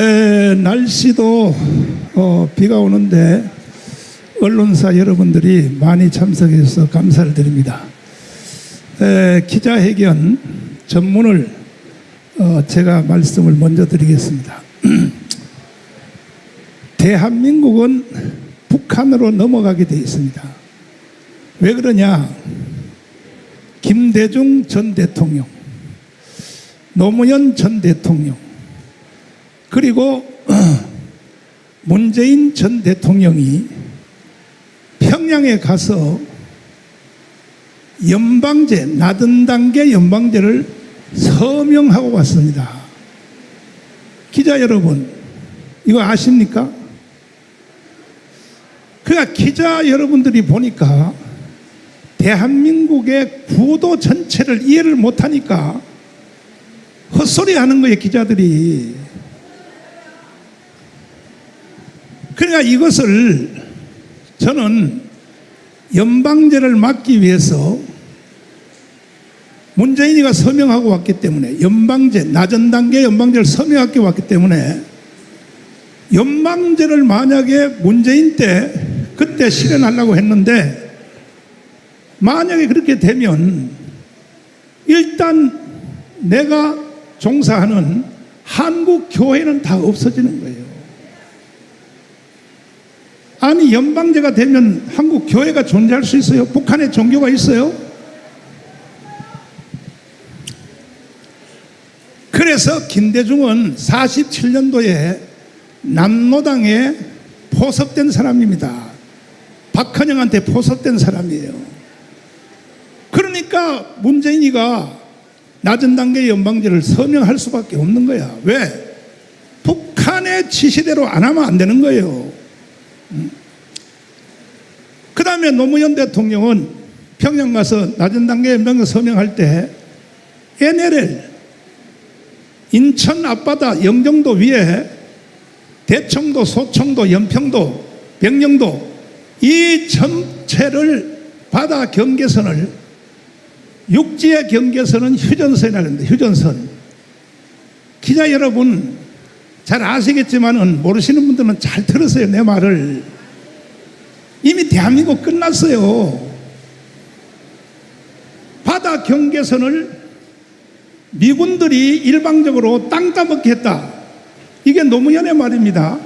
날씨도 비가 오는데 언론사 여러분들이 많이 참석해서 감사를 드립니다. 기자회견 전문을 제가 말씀을 먼저 드리겠습니다. 대한민국은 북한으로 넘어가게 되어 있습니다. 왜 그러냐? 김대중 전 대통령, 노무현 전 대통령, 그리고 문재인 전 대통령이 평양에 가서 연방제, 낮은 단계 연방제를 서명하고 왔습니다. 기자 여러분, 이거 아십니까? 그러니까 기자 여러분들이 보니까 대한민국의 구도 전체를 이해를 못하니까 헛소리 하는 거예요, 기자들이. 그러니까 이것을 저는 연방제를 막기 위해서 문재인이가 서명하고 왔기 때문에, 연방제, 낮은 단계 연방제를 서명하고 왔기 때문에 연방제를 만약에 문재인 때 그때 실현하려고 했는데, 만약에 그렇게 되면 일단 내가 종사하는 한국 교회는 다 없어지는 거예요. 아니, 연방제가 되면 한국 교회가 존재할 수 있어요? 북한에 종교가 있어요? 그래서 김대중은 47년도에 남로당에 포섭된 사람입니다. 박헌영한테 포섭된 사람이에요. 그러니까 문재인이가 낮은 단계 연방제를 서명할 수밖에 없는 거야. 왜? 북한의 지시대로 안 하면 안 되는 거예요. 그 다음에 노무현 대통령은 평양 가서 낮은 단계 연방제 서명할 때 NLL, 인천 앞바다 영종도 위에 대청도, 소청도, 연평도, 백령도, 이 전체를 바다 경계선을, 육지의 경계선은 휴전선이라고 하는데, 휴전선. 기자 여러분 잘 아시겠지만은 모르시는 분들은 잘 들으세요, 내 말을. 이미 대한민국 끝났어요. 바다 경계선을 미군들이 일방적으로 땅 따먹게 했다. 이게 노무현의 말입니다.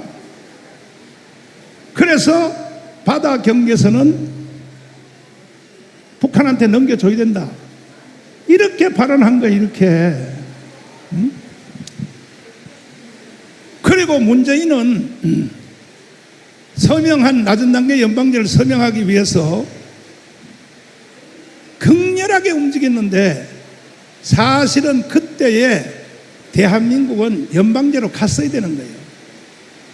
그래서 바다 경계선은 북한한테 넘겨줘야 된다. 이렇게 발언한 거예요, 이렇게. 그리고 문재인은 서명한 낮은 단계 연방제를 서명하기 위해서 극렬하게 움직였는데, 사실은 그때에 대한민국은 연방제로 갔어야 되는 거예요.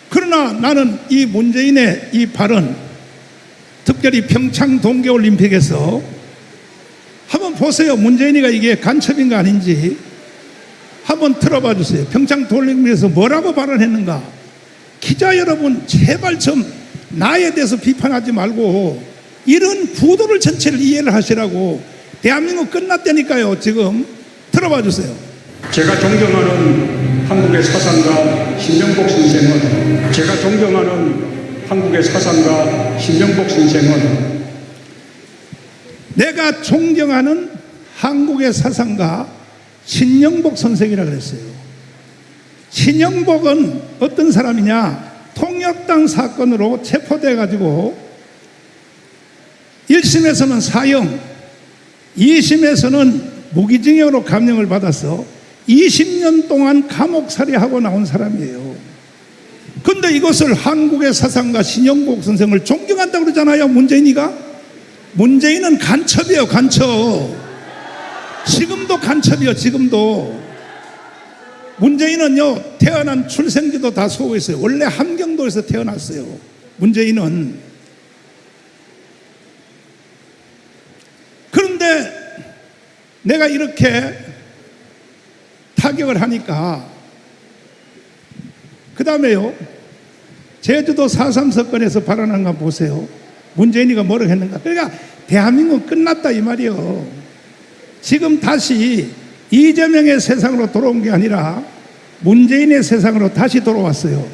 그러나 나는 이 문재인의 이 발언, 특별히 평창 동계올림픽에서 한번 보세요. 문재인이가 이게 간첩인가 아닌지 한번 들어봐 주세요. 평창 동계올림픽에서 뭐라고 발언했는가. 기자 여러분 제발 좀 나에 대해서 비판하지 말고 이런 구도를 전체를 이해를 하시라고. 대한민국 끝났다니까요. 지금 들어봐 주세요. 제가 존경하는 한국의 사상가 신명복 선생은, 제가 존경하는 한국의 사상가 신명복 선생은, 내가 존경하는 한국의 사상가 신명복 선생이라고 그랬어요. 신명복은 어떤 사람이냐? 통역당 사건으로 체포돼 가지고 1심에서는 사형, 2심에서는 무기징역으로 감형을 받아서 20년 동안 감옥살이하고 나온 사람이에요. 근데 이것을 한국의 사상가 신명복 선생을 존경한다고 그러잖아요, 문재인이가. 문재인은 간첩이에요, 간첩. 지금도 간첩이에요, 지금도. 문재인은요, 태어난 출생지도 다 소고있어요. 원래 함경도에서 태어났어요, 문재인은. 그런데 내가 이렇게 타격을 하니까, 그 다음에요, 제주도 4.3 사건에서 발언한 거 보세요. 문재인이가 뭐라고 했는가. 그러니까 대한민국은 끝났다 이 말이에요. 지금 다시 이재명의 세상으로 돌아온 게 아니라 문재인의 세상으로 다시 돌아왔어요.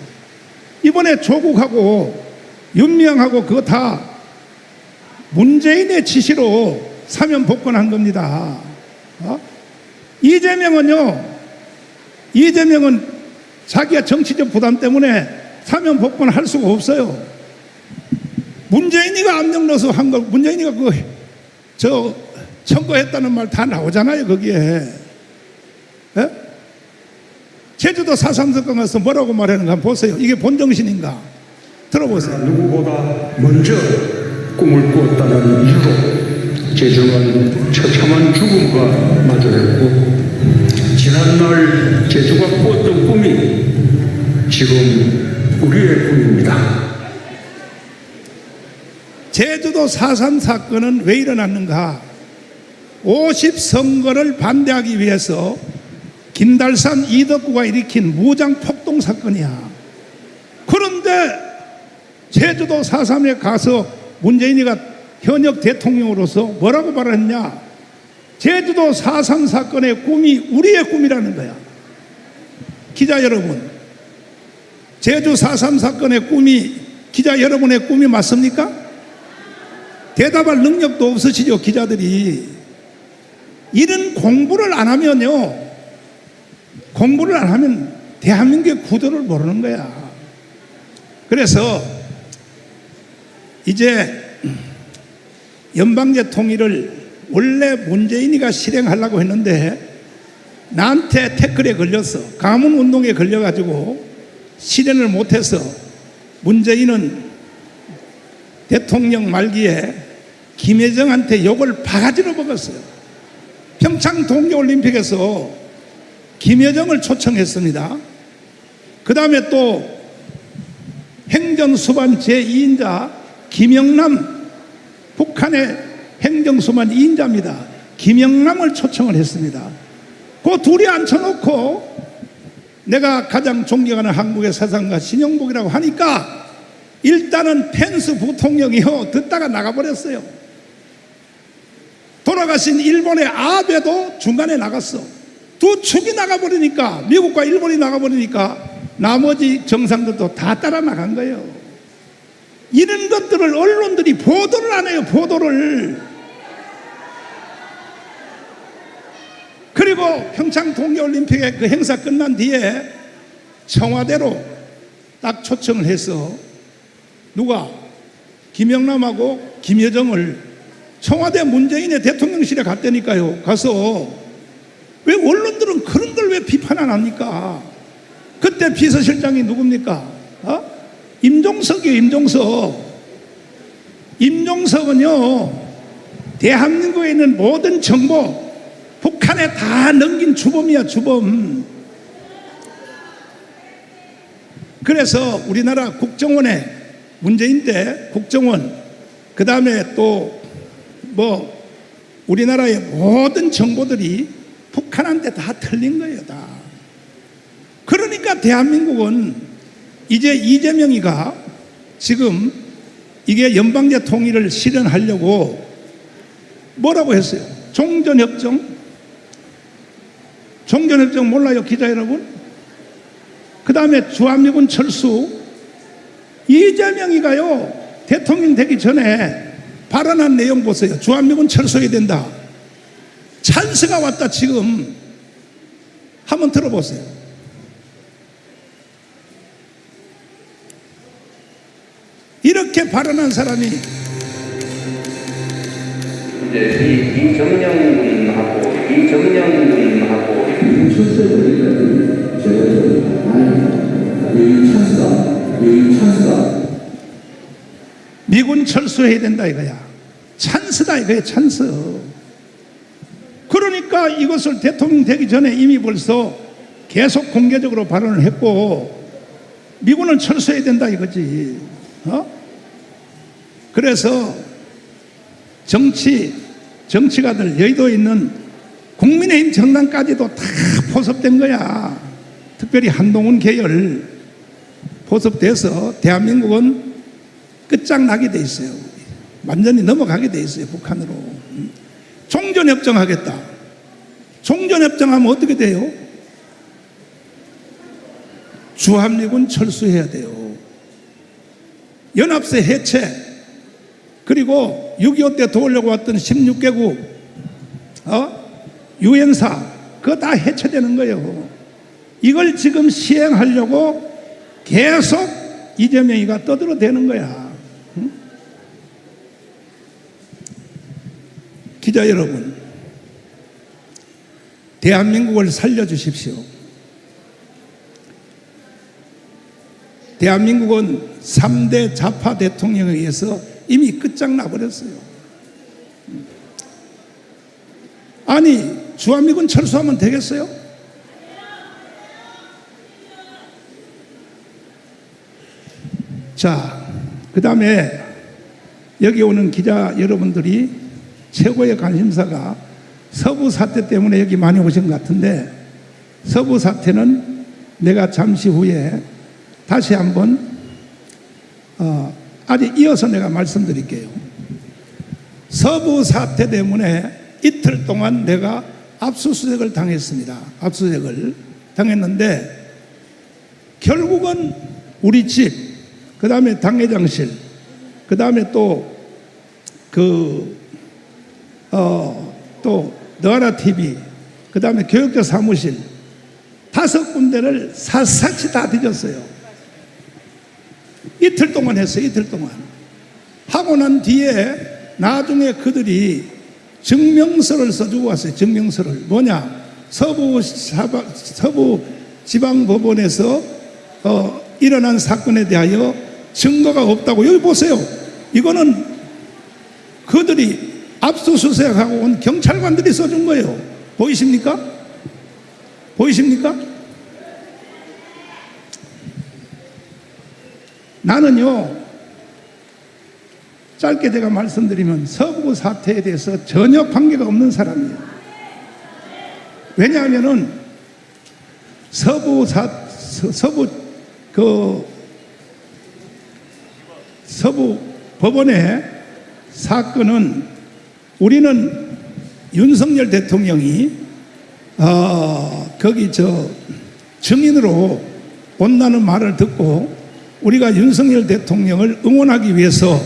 이번에 조국하고 윤미향하고 그거 다 문재인의 지시로 사면 복권한 겁니다. 이재명은 자기가 정치적 부담 때문에 사면 복권할 수가 없어요. 문재인이가 압력 넣어서 한 거, 문재인이가 청구했다는 말 다 나오잖아요, 거기에. 예? 제주도 4.3 사건 가서 뭐라고 말하는가 한번 보세요. 이게 본정신인가? 들어보세요. 누구보다 먼저 꿈을 꾸었다는 이유로 제주는 처참한 죽음과 마주했고, 지난날 제주가 꾸었던 꿈이 지금 우리의 꿈입니다. 제주도 4.3 사건은 왜 일어났는가? 50선거를 반대하기 위해서 김달산 이덕구가 일으킨 무장 폭동 사건이야. 그런데 제주도 4.3에 가서 문재인이가 현역 대통령으로서 뭐라고 말했냐? 제주도 4.3 사건의 꿈이 우리의 꿈이라는 거야. 기자 여러분, 제주 4.3 사건의 꿈이 기자 여러분의 꿈이 맞습니까? 대답할 능력도 없으시죠, 기자들이. 이런 공부를 안 하면요, 공부를 안 하면 대한민국의 구도를 모르는 거야. 그래서 이제 연방제 통일을 원래 문재인이가 실행하려고 했는데 나한테 태클에 걸렸어. 가문운동에 걸려가지고 실행을 못해서 문재인은 대통령 말기에 김여정한테 욕을 바가지로 먹었어요. 평창 동계올림픽에서 김여정을 초청했습니다. 그 다음에 또 행정수반 제2인자 김영남, 북한의 행정수반 2인자입니다. 김영남을 초청을 했습니다. 그 둘이 앉혀놓고 내가 가장 존경하는 한국의 사상가 신영복이라고 하니까 일단은 펜스 부통령이요 듣다가 나가버렸어요. 돌아가신 일본의 아베도 중간에 나갔어. 두 축이 나가버리니까, 미국과 일본이 나가버리니까 나머지 정상들도 다 따라 나간 거예요. 이런 것들을 언론들이 보도를 안 해요. 보도를. 그리고 평창 동계올림픽의 그 행사 끝난 뒤에 청와대로 딱 초청을 해서 누가 김영남하고 김여정을 청와대 문재인의 대통령실에 갔다니까요. 가서 왜 언론들은 그런 걸 왜 비판 안 합니까? 그때 비서실장이 누굽니까? 임종석이에요. 임종석은요 대한민국에 있는 모든 정보 북한에 다 넘긴 주범이야, 주범. 그래서 우리나라 국정원에 문재인 때 국정원, 그 다음에 또 우리나라의 모든 정보들이 북한한테 다 틀린 거예요, 다. 그러니까 대한민국은 이제 이재명이가 지금 이게 연방제 통일을 실현하려고 뭐라고 했어요? 종전협정 몰라요, 기자 여러분? 그 다음에 주한미군 철수. 이재명이가요 대통령 되기 전에 발언한 내용 보세요. 주한미군 철수해야 된다. 찬스가 왔다. 지금 한번 들어보세요. 이렇게 발언한 사람이 이제 이정영군하고 미군 철수해야 된다 이거야. 찬스다 이거야, 찬스. 그러니까 이것을 대통령 되기 전에 이미 벌써 계속 공개적으로 발언을 했고 미군을 철수해야 된다 이거지. 그래서 정치가들, 여의도에 있는 국민의힘 정당까지도 다 포섭된 거야. 특별히 한동훈 계열 포섭돼서 대한민국은 끝장나게 돼 있어요. 완전히 넘어가게 돼 있어요, 북한으로. 종전협정 하겠다. 종전협정 하면 어떻게 돼요? 주한미군 철수해야 돼요. 연합세 해체, 그리고 6.25 때 도우려고 왔던 16개국 유엔사 그거 다 해체되는 거예요. 이걸 지금 시행하려고 계속 이재명이가 떠들어대는 거야. 응? 기자 여러분, 대한민국을 살려주십시오. 대한민국은 3대 좌파 대통령에 의해서 이미 끝장나 버렸어요. 아니, 주한미군 철수하면 되겠어요? 자, 그 다음에 여기 오는 기자 여러분들이 최고의 관심사가 서부 사태 때문에 여기 많이 오신 것 같은데, 서부 사태는 내가 잠시 후에 다시 한번 아직 이어서 내가 말씀드릴게요. 서부 사태 때문에 이틀 동안 내가 압수수색을 당했습니다. 압수수색을 당했는데 결국은 우리 집, 그 다음에 당회장실, 그 다음에 또 너하라 TV, 그 다음에 교육자 사무실 5군데를 샅샅이 다 뒤졌어요. 이틀 동안 했어요. 이틀 동안 하고 난 뒤에 나중에 그들이 증명서를 써주고 왔어요. 증명서를. 뭐냐, 서부 지방법원에서 일어난 사건에 대하여 증거가 없다고. 여기 보세요. 이거는 그들이 압수수색하고 온 경찰관들이 써준 거예요. 보이십니까? 보이십니까? 나는요, 짧게 제가 말씀드리면 서부 사태에 대해서 전혀 관계가 없는 사람이에요. 왜냐하면은 서부 법원의 사건은 우리는 윤석열 대통령이 거기 증인으로 온다는 말을 듣고 우리가 윤석열 대통령을 응원하기 위해서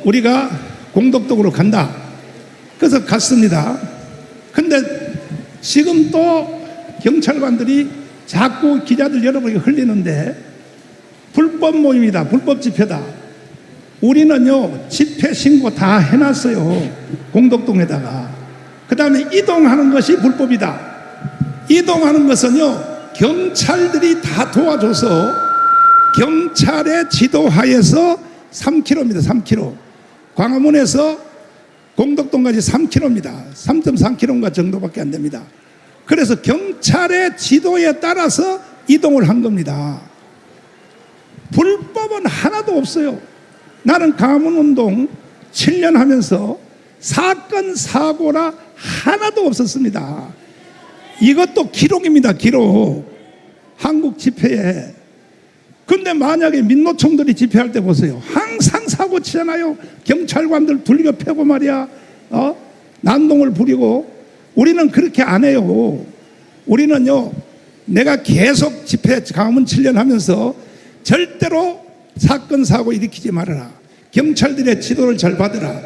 우리가 공덕동으로 간다. 그래서 갔습니다. 근데 지금 또 경찰관들이 자꾸 기자들 여러분이 흘리는데 불법 모임이다, 불법 집회다. 우리는요 집회 신고 다 해놨어요. 공덕동에다가. 그 다음에 이동하는 것이 불법이다. 이동하는 것은요 경찰들이 다 도와줘서 경찰의 지도하에서 3km입니다. 3km. 광화문에서 공덕동까지 3km입니다. 3.3km 정도밖에 안 됩니다. 그래서 경찰의 지도에 따라서 이동을 한 겁니다. 불법은 하나도 없어요. 나는 광화문운동 7년 하면서 사건 사고라 하나도 없었습니다. 이것도 기록입니다. 기록. 한국 집회에. 근데 만약에 민노총들이 집회할 때 보세요. 항상 사고 치잖아요. 경찰관들 둘겨 패고 말이야. 난동을 부리고. 우리는 그렇게 안 해요. 우리는요, 내가 계속 집회 광화문 7년 하면서 절대로 사건 사고 일으키지 말아라. 경찰들의 지도를 잘 받으라.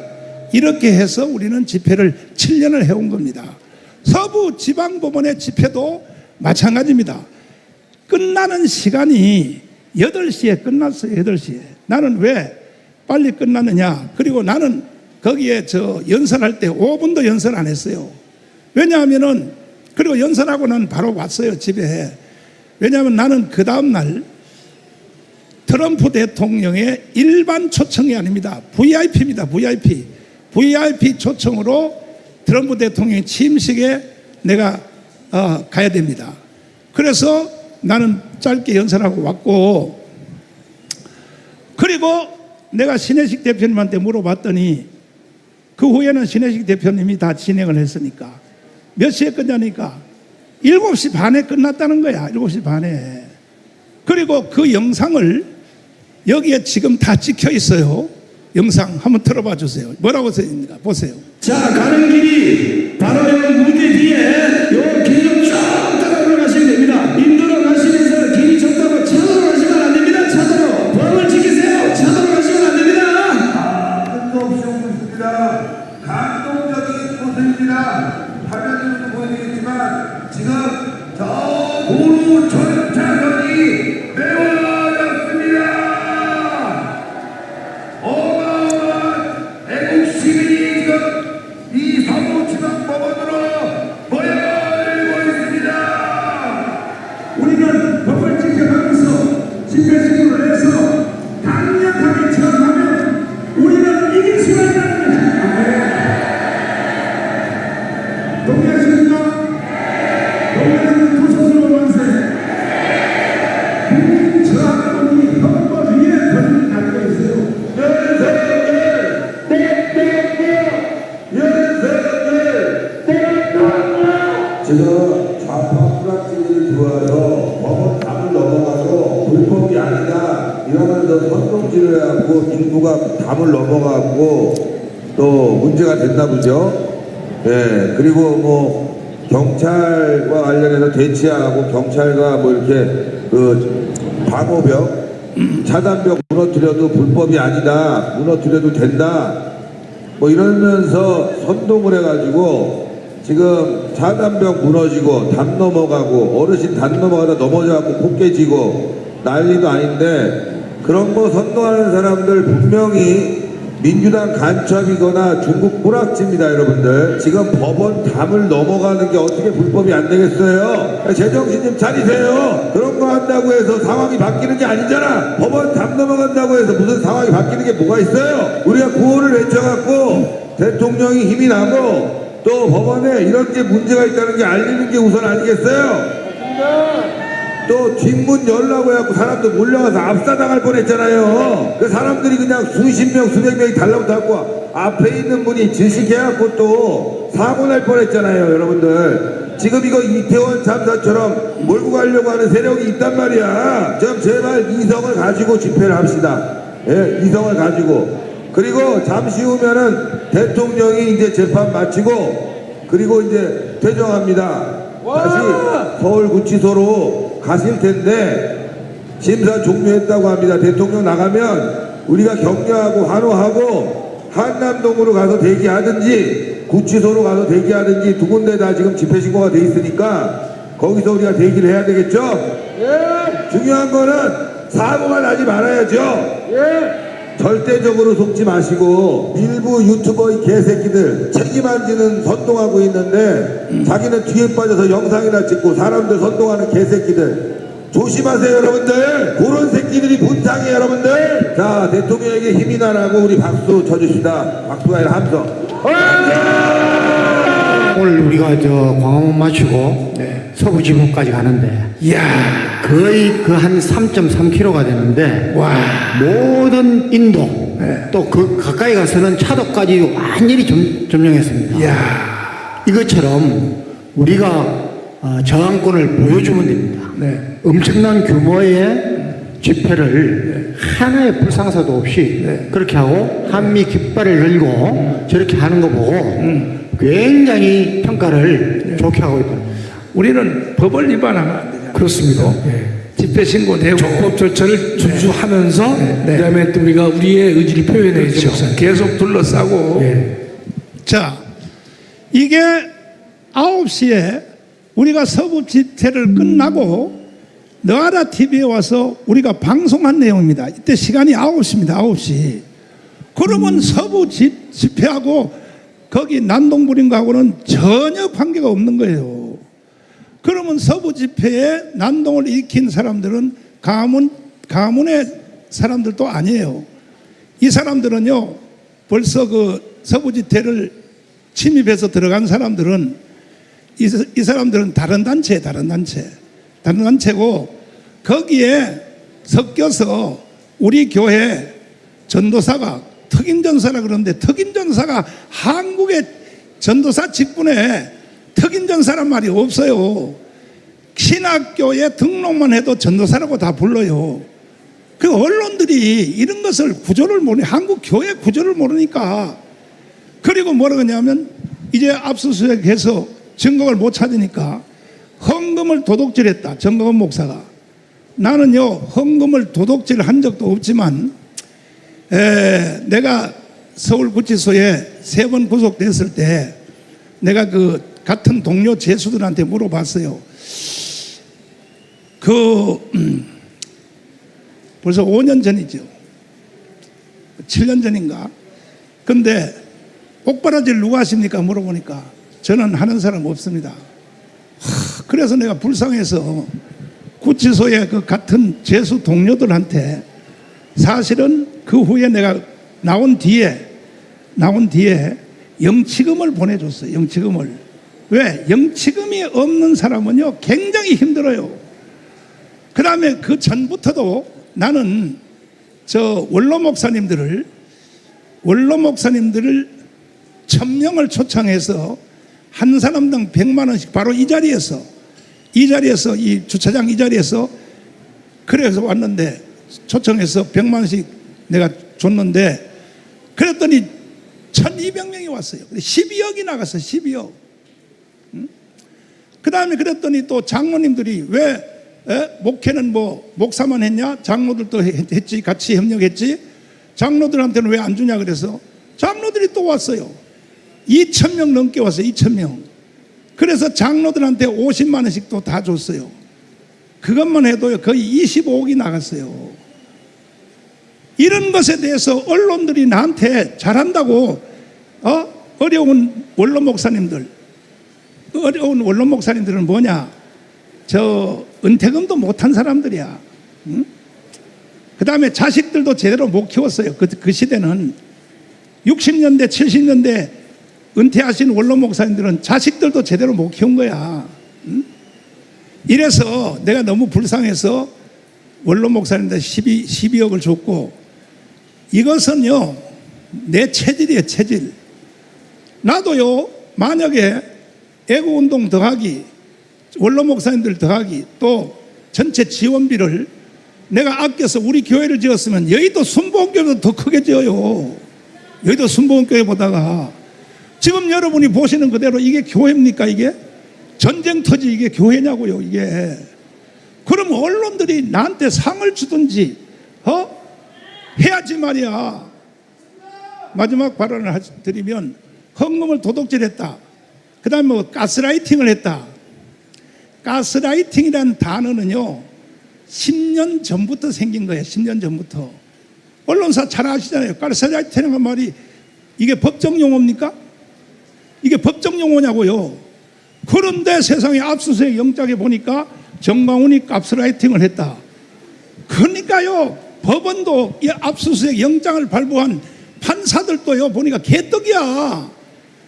이렇게 해서 우리는 집회를 7년을 해온 겁니다. 서부 지방법원의 집회도 마찬가지입니다. 끝나는 시간이 8시에 끝났어요. 8시에. 나는 왜 빨리 끝났느냐. 그리고 나는 거기에 연설할 때 5분도 연설 안 했어요. 왜냐하면은, 그리고 연설하고 난 바로 왔어요. 집에. 왜냐하면 나는 그 다음날 트럼프 대통령의 일반 초청이 아닙니다. VIP입니다. VIP. VIP 초청으로 트럼프 대통령의 취임식에 내가 가야 됩니다. 그래서 나는 짧게 연설하고 왔고, 그리고 내가 신혜식 대표님한테 물어봤더니 그 후에는 신혜식 대표님이 다 진행을 했으니까 몇 시에 끝나니까 7시 반에 끝났다는 거야. 7시 반에. 그리고 그 영상을 여기에 지금 다 찍혀 있어요. 영상 한번 틀어봐 주세요. 뭐라고 써있는가 보세요. 자, 가는 길이 바로 요 무대 뒤에 요 길을 쫙 따라 올라가시면 됩니다. 도로 전차선이 메워졌습니다. 어마어마한 애국 시민이 지금 이 서부지방법원으로 모여들고 있습니다. 우리는 법을 지켜가면서 집회 신고를 해서 강력하게 저항하면 우리는 이길 수가 있다는 것입니다. 동의하십니까? 동의하는 두 손으로 만세. 국민 저항운동이 헌법 위에 권리를 갖고 있어요. 지금 좌파 불확진들이 들어와서 법원 담을 넘어가서 불법이 아니다 이러면서 선동질을 해갖고 인구가 담을 넘어가고 또 문제가 됐나 보죠. 예, 그리고 뭐 경찰과 관련해서 대치하고 경찰과 뭐 이렇게 그 방호벽 차단벽 무너뜨려도 불법이 아니다, 무너뜨려도 된다 뭐 이러면서 선동을 해가지고 지금 차단벽 무너지고 담 넘어가고 어르신 담 넘어가다 넘어져갖고 코 깨지고 난리도 아닌데 그런 거 선동하는 사람들 분명히 민주당 간첩이거나 중국 뿌락지입니다. 여러분들 지금 법원 담을 넘어가는 게 어떻게 불법이 안 되겠어요? 제정신 좀 차리세요. 그런 거 한다고 해서 상황이 바뀌는 게 아니잖아. 법원 담 넘어간다고 해서 무슨 상황이 바뀌는 게 뭐가 있어요? 우리가 구호를 외쳐갖고 대통령이 힘이 나고 또 법원에 이런 게 문제가 있다는 게 알리는 게 우선 아니겠어요? 또 뒷문 열라고 해갖고 사람들 몰려가서 압사당할 뻔했잖아요. 그 사람들이 그냥 수십 명 수백 명이 달라붙었고 앞에 있는 분이 질식해갖고 또 사고 날 뻔했잖아요. 여러분들 지금 이거 이태원 참사처럼 몰고 가려고 하는 세력이 있단 말이야. 좀 제발 이성을 가지고 집회를 합시다. 예, 이성을 가지고. 그리고 잠시 후면은 대통령이 이제 재판 마치고 그리고 이제 퇴정합니다. 다시 서울구치소로 가실 텐데 심사 종료했다고 합니다. 대통령 나가면 우리가 격려하고 환호하고 한남동으로 가서 대기하든지 구치소로 가서 대기하든지 두 군데 다 지금 집회 신고가 돼 있으니까 거기서 우리가 대기를 해야 되겠죠? 예. 중요한 거는 사고가 나지 말아야죠. 예. 절대적으로 속지 마시고 일부 유튜버의 개새끼들 책임 안 지는 선동하고 있는데 자기는 뒤에 빠져서 영상이나 찍고 사람들 선동하는 개새끼들 조심하세요. 여러분들 그런 새끼들이 분탕이에요. 여러분들 자 대통령에게 힘이 나라고 우리 박수 쳐주시다. 박수가 아니라 함성. 오늘 우리가 저 광화문 마치고 서부지법까지 가는데 이야, 거의 그 한 3.3km가 되는데 와, 모든 인도 또 그 가까이 가서는 차도까지 완전히 점령했습니다. 이야, 이것처럼 우리가 저항권을 보여주면 됩니다. 네. 엄청난 규모의 집회를 하나의 불상사도 없이 그렇게 하고 한미 깃발을 열고 저렇게 하는 거 보고 굉장히 평가를 좋게 하고 있다. 우리는 법을 위반하면 안 되잖아요. 그렇습니다. 집회 신고 내고 적법 절차를 준수하면서 네. 그다음에 또 우리가 우리의 의지를 표현해야죠. 계속 둘러싸고 자, 이게 9시에 우리가 서부 집회를 끝나고 너아라 TV에 와서 우리가 방송한 내용입니다. 이때 시간이 9시입니다. 9시. 그러면 서부 집회하고 거기 난동불인가하고는 전혀 관계가 없는 거예요. 그러면 서부 집회에 난동을 일으킨 사람들은 가문의 사람들도 아니에요. 이 사람들은요, 벌써 그 서부 집회를 침입해서 들어간 사람들은 이 사람들은 다른 단체고 거기에 섞여서 우리 교회 전도사가 특임전사라 그러는데 특임전사가 한국의 전도사 직분에 특임전사란 말이 없어요. 신학교에 등록만 해도 전도사라고 다 불러요. 그 언론들이 이런 것을 구조를 한국 교회 구조를 모르니까. 그리고 뭐라고 하냐면 이제 압수수색해서 증거를 못 찾으니까 헌금을 도둑질했다. 정광훈 목사가. 나는요, 헌금을 도둑질한 적도 없지만 내가 서울구치소에 3번 구속됐을 때 내가 그 같은 동료 죄수들한테 물어봤어요. 벌써 5년 전이죠. 7년 전인가. 근데 옥바라지를 누가 하십니까? 물어보니까 저는 하는 사람 없습니다. 그래서 내가 불쌍해서 구치소에 그 같은 재수 동료들한테 사실은 그 후에 내가 나온 뒤에 영치금을 보내줬어요. 영치금을. 왜? 영치금이 없는 사람은요 굉장히 힘들어요. 그 다음에 그 전부터도 나는 저 원로 목사님들을 1000명을 초청해서 한 사람당 100만 원씩 바로 이 자리에서 이 주차장 이 자리에서 그래서 왔는데 초청해서 100만 원씩 내가 줬는데 그랬더니 1200명이 왔어요. 12억이 나갔어요. 12억. 그 다음에 그랬더니 또 장로님들이 왜 목회는 뭐 목사만 했냐? 장로들도 했지. 같이 협력했지. 장로들한테는 왜 안 주냐 그래서 장로들이 또 왔어요. 2000명 넘게 왔어요. 2000명. 그래서 장로들한테 50만 원씩 또 다 줬어요. 그것만 해도요 거의 25억이 나갔어요. 이런 것에 대해서 언론들이 나한테 잘한다고 어려운 원로 목사님들은 뭐냐? 저 은퇴금도 못한 사람들이야. 응? 그 다음에 자식들도 제대로 못 키웠어요. 그 시대는 60년대 70년대 은퇴하신 원로 목사님들은 자식들도 제대로 못 키운 거야. 응? 이래서 내가 너무 불쌍해서 원로 목사님들 12억을 줬고 이것은요 내 체질이에요. 체질. 나도요 만약에 애고운동 더하기 원로 목사님들 더하기 또 전체 지원비를 내가 아껴서 우리 교회를 지었으면 여의도 순복음교회보다 더 크게 지어요. 여의도 순복음교회보다가 지금 여러분이 보시는 그대로 이게 교회입니까? 이게 전쟁터지 이게 교회냐고요. 이게 그럼 언론들이 나한테 상을 주든지 해야지 말이야. 마지막 발언을 드리면 헌금을 도둑질했다. 그 다음에 뭐 가스라이팅을 했다. 가스라이팅이라는 단어는요 10년 전부터 생긴 거예요. 10년 전부터. 언론사 잘 아시잖아요. 가스라이팅이라는 말이 이게 법정 용어입니까? 이게 법정 용어냐고요. 그런데 세상에 압수수색 영장에 보니까 정광훈이 가스라이팅을 했다. 그러니까요 법원도 이 압수수색 영장을 발부한 판사들도요 보니까 개떡이야.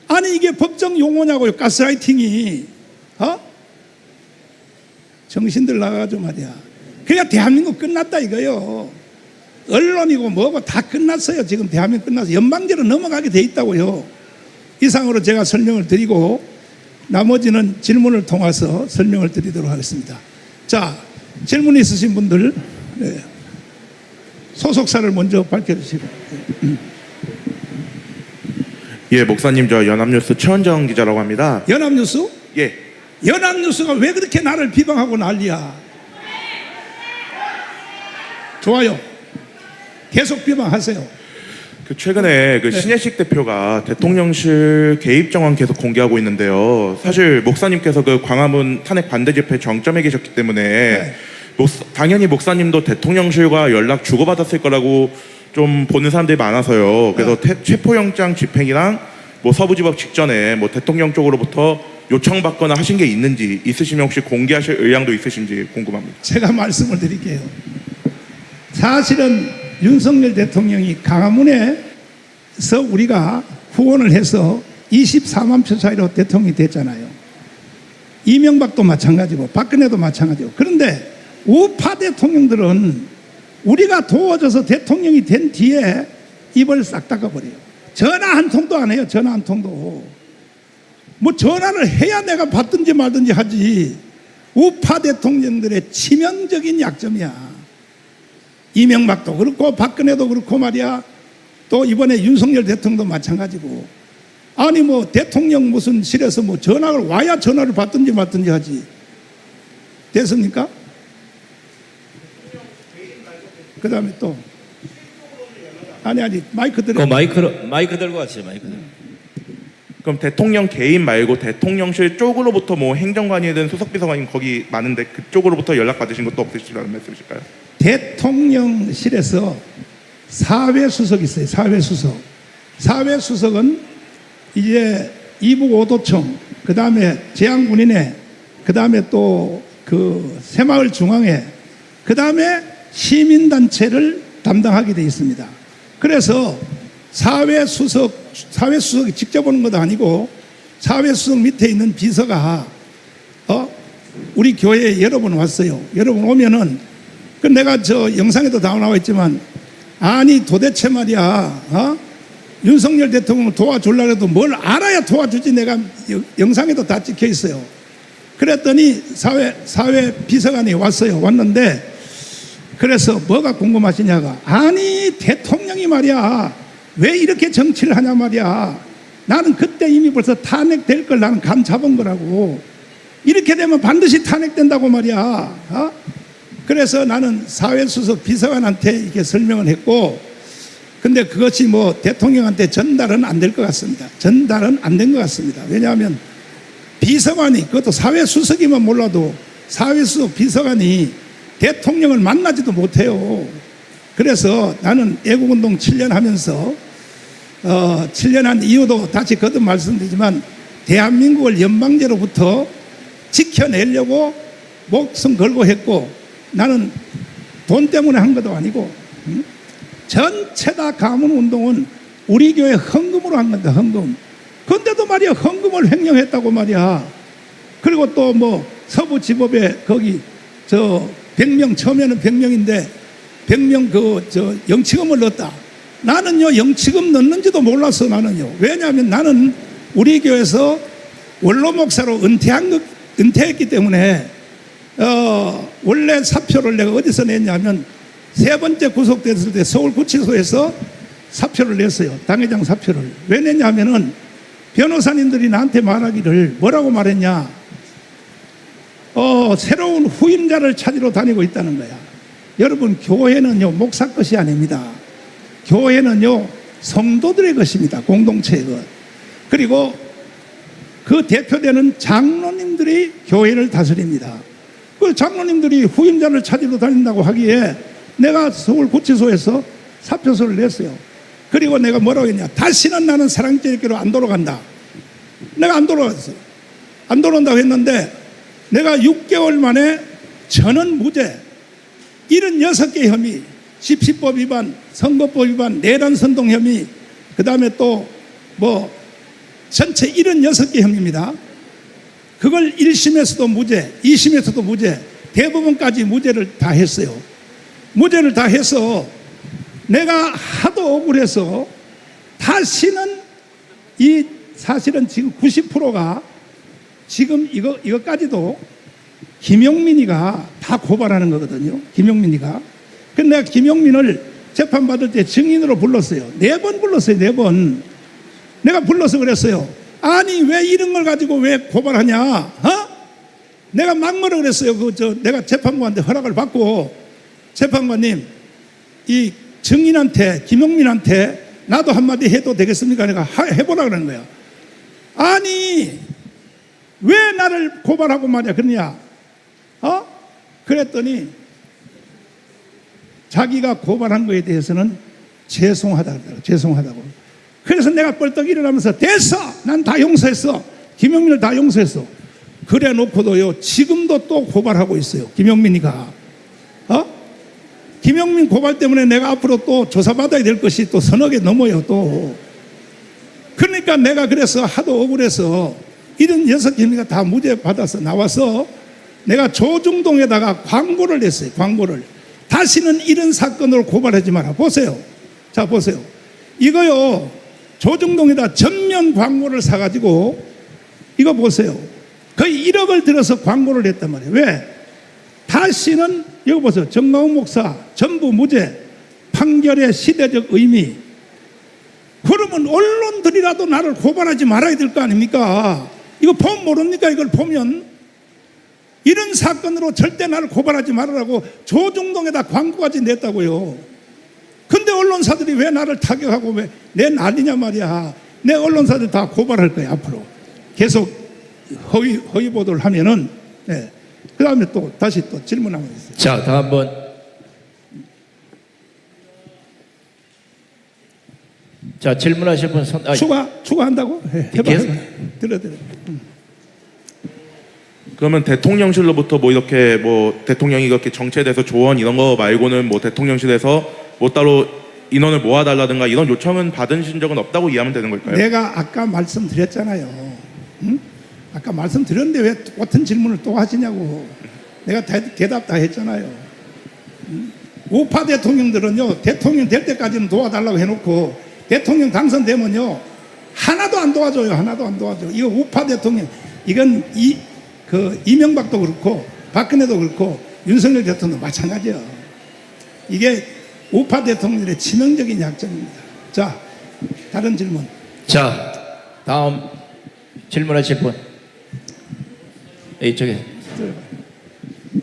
아니 이게 법정 용어냐고요. 가스라이팅이. 정신들 나가가지고 말이야. 그러니까 대한민국 끝났다 이거요. 언론이고 뭐고 다 끝났어요. 지금 대한민국 끝나서 연방제로 넘어가게 돼 있다고요. 이상으로 제가 설명을 드리고 나머지는 질문을 통해서 설명을 드리도록 하겠습니다. 자, 질문 있으신 분들 소속사를 먼저 밝혀주시고. 예, 목사님 저 연합뉴스 최원정 기자라고 합니다. 연합뉴스? 예. 연합뉴스가 왜 그렇게 나를 비방하고 난리야? 좋아요. 계속 비방하세요. 그 최근에 그 신혜식 대표가 대통령실 개입 정황 계속 공개하고 있는데요. 사실 목사님께서 그 광화문 탄핵 반대 집회 정점에 계셨기 때문에 당연히 목사님도 대통령실과 연락 주고받았을 거라고 좀 보는 사람들이 많아서요. 그래서 체포영장 집행이랑 뭐 서부지법 직전에 뭐 대통령 쪽으로부터 요청받거나 하신 게 있는지 있으시면 혹시 공개하실 의향도 있으신지 궁금합니다. 제가 말씀을 드릴게요. 사실은 윤석열 대통령이 광화문에서 우리가 후원을 해서 24만 표 차이로 대통령이 됐잖아요. 이명박도 마찬가지고 박근혜도 마찬가지고. 그런데 우파 대통령들은 우리가 도와줘서 대통령이 된 뒤에 입을 싹 닦아버려요. 전화 한 통도 안 해요. 전화 한 통도. 뭐 전화를 해야 내가 받든지 말든지 하지. 우파 대통령들의 치명적인 약점이야. 이명박도 그렇고 박근혜도 그렇고 말이야. 또 이번에 윤석열 대통령도 마찬가지고. 아니 뭐 대통령 무슨 실에서 뭐 전화를 와야 전화를 받든지 말든지 하지. 됐습니까? 그 다음에 또 아니 마이크 들어. 마이크 들고 하세요. 마이크 들고. 그럼 대통령 개인 말고 대통령실 쪽으로부터 뭐 행정관이든 수석비서관이든 거기 많은데 그쪽으로부터 연락 받으신 것도 없으시다는 말씀이실까요? 대통령실에서 사회수석이 있어요. 사회수석. 사회수석은 이제 이북 오도청, 그 다음에 재향군인회, 그 다음에 또 그 새마을 중앙회, 그 다음에 시민단체를 담당하게 되어 있습니다. 그래서 사회수석이 직접 오는 것도 아니고 사회수석 밑에 있는 비서가 우리 교회에 여러 번 왔어요. 여러 번 오면은 그 내가 저 영상에도 다 나와 있지만 아니 도대체 말이야 윤석열 대통령을 도와주려고 해도 뭘 알아야 도와주지. 내가 영상에도 다 찍혀 있어요. 그랬더니 사회 비서관이 왔는데 그래서 뭐가 궁금하시냐가 아니 대통령이 말이야 왜 이렇게 정치를 하냐 말이야. 나는 그때 이미 벌써 탄핵될 걸 나는 감 잡은 거라고. 이렇게 되면 반드시 탄핵된다고 말이야. 그래서 나는 사회수석 비서관한테 이렇게 설명을 했고 근데 그것이 뭐 대통령한테 전달은 안 될 것 같습니다. 전달은 안 된 것 같습니다. 왜냐하면 비서관이 그것도 사회수석이면 몰라도 사회수석 비서관이 대통령을 만나지도 못해요. 그래서 나는 애국운동 7년 하면서 7년 한 이유도 다시 거듭 말씀드리지만 대한민국을 연방제로부터 지켜내려고 목숨 걸고 했고 나는 돈 때문에 한 것도 아니고 전체 다 가문운동은 우리 교회 헌금으로 한 건데 헌금. 그런데도 말이야 헌금을 횡령했다고 말이야. 그리고 또 뭐 서부지법에 거기 저 100명 처음에는 100명인데 100명 영치금을 넣었다. 나는요 영치금 넣는지도 몰랐어. 나는요. 왜냐하면 나는 우리 교회에서 원로 목사로 은퇴했기 때문에 원래 사표를 내가 어디서 냈냐면 세 번째 구속됐을 때 서울구치소에서 사표를 냈어요. 당회장 사표를. 왜 냈냐면은 변호사님들이 나한테 말하기를 뭐라고 말했냐. 새로운 후임자를 찾으러 다니고 있다는 거야. 여러분 교회는요 목사 것이 아닙니다. 교회는요 성도들의 것입니다. 공동체의 것. 그리고 그 대표되는 장로님들이 교회를 다스립니다. 그 장로님들이 후임자를 찾으러 다닌다고 하기에 내가 서울구치소에서 사표서를 냈어요. 그리고 내가 뭐라고 했냐. 다시는 나는 사랑제일교로 안 돌아간다. 내가 안 돌아갔어요. 안 돌아온다고 했는데 내가 6개월 만에 전원 무죄 76개 혐의, 집시법 위반, 선거법 위반, 내란선동 혐의, 그 다음에 또 뭐 전체 76개 혐의입니다. 그걸 1심에서도 무죄, 2심에서도 무죄, 대법원까지 무죄를 다 했어요. 무죄를 다 해서 내가 하도 억울해서 다시는 이 사실은 지금 90%가 지금 이거까지도 김용민이가 다 고발하는 거거든요. 김용민이가. 근데 내가 김용민을 재판받을 때 증인으로 불렀어요. 4번 불렀어요. 4번. 내가 불러서 그랬어요. 아니 왜 이런 걸 가지고 왜 고발하냐. 내가 막말을 그랬어요. 내가 재판관한테 허락을 받고 재판관님 이 증인한테 김용민한테 나도 한마디 해도 되겠습니까? 내가 해보라 그러는 거야. 아니 왜 나를 고발하고 말이야 그러냐. 그랬더니 자기가 고발한 거에 대해서는 죄송하다고. 그래서 내가 벌떡 일어나면서 됐어. 난 다 용서했어. 김용민을 다 용서했어. 그래 놓고도요 지금도 또 고발하고 있어요. 김용민이가. 김용민 고발 때문에 내가 앞으로 또 조사받아야 될 것이 또 서너 개 넘어요 또. 그러니까 내가 그래서 하도 억울해서 76혐의가 다 무죄 받아서 나와서 내가 조중동에다가 광고를 냈어요. 광고를. 다시는 이런 사건으로 고발하지 마라. 보세요. 자 보세요. 이거요 조중동에다 전면 광고를 사가지고 이거 보세요. 거의 1억을 들여서 광고를 냈단 말이에요. 왜? 다시는 이거 보세요. 정광훈 목사 전부 무죄, 판결의 시대적 의미. 그러면 언론들이라도 나를 고발하지 말아야 될 거 아닙니까? 이거 보면 모릅니까? 이걸 보면 이런 사건으로 절대 나를 고발하지 말으라고 조중동에다 광고까지 냈다고요. 근데 언론사들이 왜 나를 타격하고 왜 내 난리냐 말이야. 내 언론사들 다 고발할 거예요. 앞으로 계속 허위 보도를 하면은. 네. 그 다음에 또 다시 또 질문하면 있어요. 자, 다음 번. 자, 질문하실 분 손. 추가한다고? 해봐. 들어. 그러면 대통령실로부터 뭐 이렇게 뭐 대통령이 이렇게 정치에 대해서 조언 이런 거 말고는 뭐 대통령실에서 뭐 따로 인원을 모아달라든가 이런 요청은 받으신 적은 없다고 이해하면 되는 걸까요? 내가 아까 말씀드렸잖아요. 응? 아까 말씀드렸는데 왜 똑같은 질문을 또 하시냐고. 내가 대답 다 했잖아요. 우파 대통령들은요, 대통령 될 때까지는 도와달라고 해놓고 대통령 당선되면요 하나도 안 도와줘요. 하나도 안 도와줘. 이거 우파 대통령, 이건 이명박도 그렇고 박근혜도 그렇고 윤석열 대통령도 마찬가지예요. 이게 우파 대통령들의 치명적인 약점입니다. 자, 다른 질문. 자, 다음 질문하실 분. 이쪽에.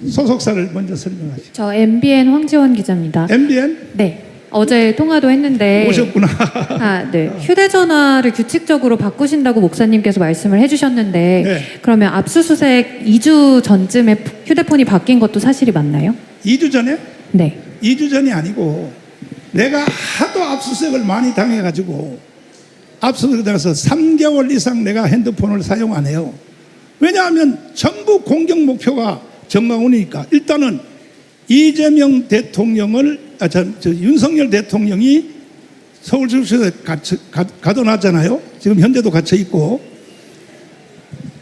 소속사를 먼저 설명하시죠. 저 MBN 황지원 기자입니다. MBN? 네. 어제 통화도 했는데 오셨구나. 네. 휴대전화를 규칙적으로 바꾸신다고 목사님께서 말씀을 해주셨는데 네. 그러면 압수수색 2주 전쯤에 휴대폰이 바뀐 것도 사실이 맞나요? 2주 전에? 네. 2주 전이 아니고 내가 하도 압수수색을 많이 당해가지고 압수수색을 당해서 3개월 이상 내가 핸드폰을 사용 안 해요. 왜냐하면 전부 공격 목표가 정강훈이니까. 일단은 이재명 대통령을 윤석열 대통령이 서울주식에 가둬놨잖아요. 지금 현재도 갇혀 있고.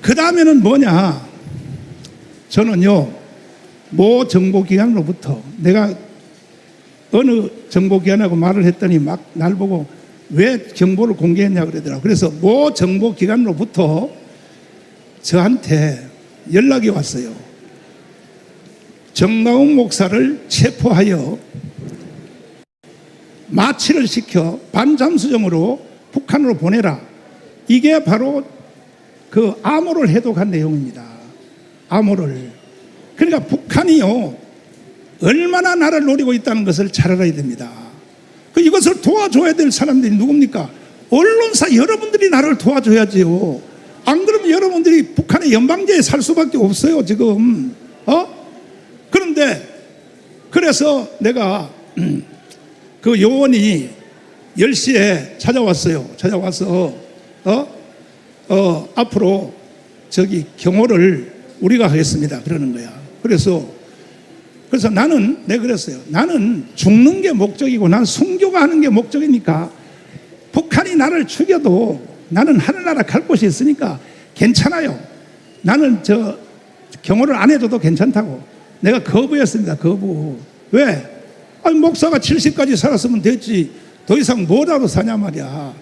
그 다음에는 뭐냐? 저는요, 모 정보기관으로부터 내가 어느 정보기관하고 말을 했더니 막 날 보고 왜 정보를 공개했냐 그러더라고요. 그래서 모 정보기관으로부터 저한테 연락이 왔어요. 정강훈 목사를 체포하여 마취를 시켜 반잠수정으로 북한으로 보내라. 이게 바로 그 암호를 해독한 내용입니다. 암호를. 그러니까 북한이요, 얼마나 나를 노리고 있다는 것을 잘 알아야 됩니다. 이것을 도와줘야 될 사람들이 누굽니까? 언론사 여러분들이 나를 도와줘야지요. 안 그러면 여러분들이 북한의 연방제에 살 수밖에 없어요, 지금. 그런데 그래서 내가 그 요원이 10시에 찾아왔어요. 찾아와서 앞으로 저기 경호를 우리가 하겠습니다. 그러는 거야. 그래서 나는 내가 그랬어요. 나는 죽는 게 목적이고 난 순교가 하는 게 목적이니까 북한이 나를 죽여도 나는 하늘나라 갈 곳이 있으니까 괜찮아요. 나는 저 경호를 안 해줘도 괜찮다고. 내가 거부했습니다. 거부. 왜? 아니, 목사가 70까지 살았으면 됐지. 더 이상 뭐라도 사냐 말이야.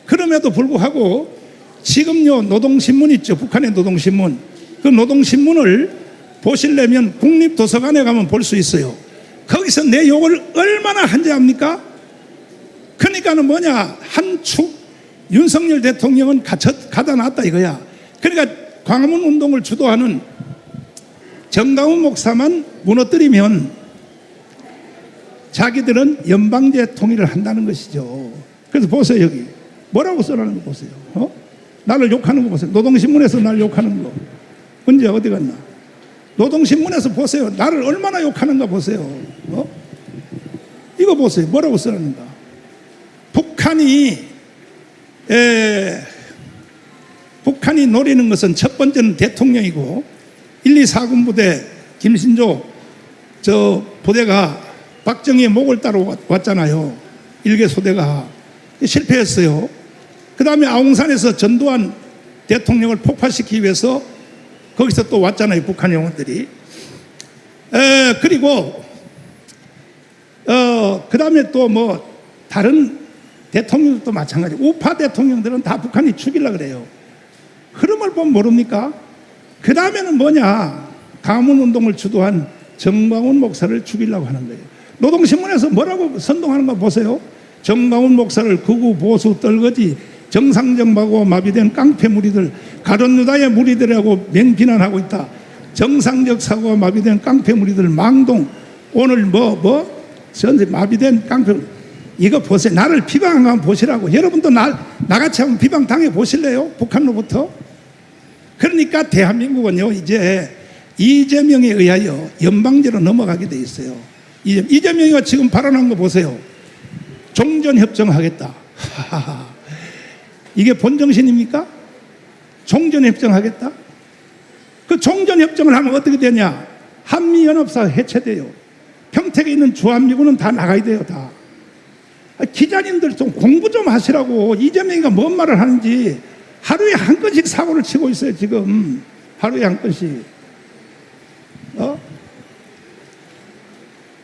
그럼에도 불구하고 지금요, 노동신문 있죠. 북한의 노동신문. 그 노동신문을 보시려면 국립도서관에 가면 볼 수 있어요. 거기서 내 욕을 얼마나 한지 압니까? 그러니까는 뭐냐, 한 축 윤석열 대통령은 가다 놨다 이거야. 그러니까 광화문 운동을 주도하는 정강훈 목사만 무너뜨리면 자기들은 연방제 통일을 한다는 것이죠. 그래서 보세요, 여기 뭐라고 써라는 거 보세요. 나를 욕하는 거 보세요. 노동신문에서 나를 욕하는 거. 언제 어디 갔나? 노동신문에서 보세요. 나를 얼마나 욕하는가 보세요. 이거 보세요. 뭐라고 써라는가? 북한이 노리는 것은 첫 번째는 대통령이고 1, 2, 4군 부대 김신조 저 부대가 박정희의 목을 따러 왔잖아요. 일개 소대가 실패했어요. 그 다음에 아웅산에서 전두환 대통령을 폭파시키기 위해서 거기서 또 왔잖아요. 북한 영혼들이. 그리고 그 다음에 또 뭐 다른 대통령도 마찬가지. 우파 대통령들은 다 북한이 죽이려고 그래요. 흐름을 보면 모릅니까? 그 다음에는 뭐냐, 가문운동을 주도한 정강훈 목사를 죽이려고 하는 거예요. 노동신문에서 뭐라고 선동하는 거 보세요. 정강훈 목사를 극우 보수 떨거지 정상정하고 마비된 깡패 무리들, 가룟유다의 무리들이라고 맹비난하고 있다. 정상적 사고가 마비된 깡패 무리들 망동. 오늘 전세 마비된 깡패. 이거 보세요. 나를 비방한 거 한번 보시라고. 여러분도 나같이 한번 비방 당해 보실래요? 북한로부터. 그러니까 대한민국은요 이제 이재명에 의하여 연방제로 넘어가게 돼 있어요. 이재명이가 지금 발언한 거 보세요. 종전협정하겠다. 이게 본정신입니까? 종전협정하겠다? 그 종전협정을 하면 어떻게 되냐? 한미연합사가 해체돼요. 평택에 있는 주한미군은 다 나가야 돼요. 다. 기자님들 좀 공부 좀 하시라고. 이재명이가 뭔 말을 하는지 하루에 한 건씩 사고를 치고 있어요. 지금 하루에 한 건씩.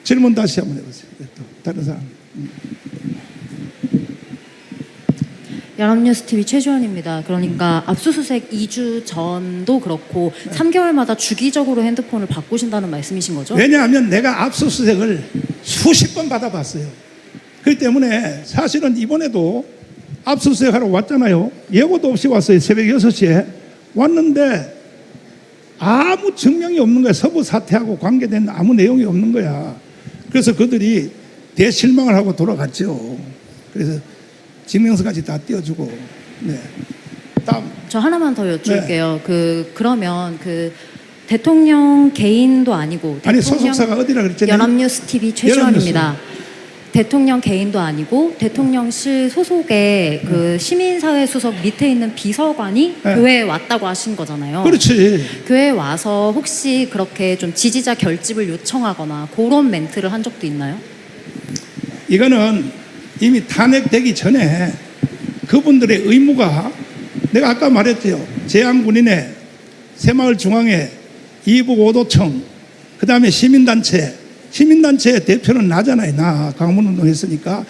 질문 다시 한번 해보세요. 또 다른 사람. 연합뉴스TV 최주원입니다. 그러니까 압수수색 2주 전도 그렇고 3개월마다 주기적으로 핸드폰을 바꾸신다는 말씀이신 거죠? 왜냐하면 내가 압수수색을 수십 번 받아봤어요. 그렇기 때문에 사실은 이번에도 압수수색하러 왔잖아요. 예고도 없이 왔어요. 새벽 6시에 왔는데 아무 증명이 없는 거야. 서부 사태하고 관계된 아무 내용이 없는 거야. 그래서 그들이 대실망을 하고 돌아갔죠. 그래서 증명서까지 다 띄워주고. 네. 다음. 저 하나만 더 여쭐게요. 그러면 대통령 개인도 아니고 아니 소속사가 어디라 그랬잖아요. 연합뉴스TV 최주원입니다. 대통령 개인도 아니고 대통령실 소속의 시민사회 수석 밑에 있는 비서관이 교회에 왔다고 하신 거잖아요. 그렇지. 교회에 와서 혹시 그렇게 좀 지지자 결집을 요청하거나 그런 멘트를 한 적도 있나요? 이거는 이미 탄핵되기 전에 그분들의 의무가 내가 아까 말했죠. 제안군인의 새마을 중앙회 이북 5도청 그 다음에 시민단체 대표는 나잖아요. 나 강문운동 했으니까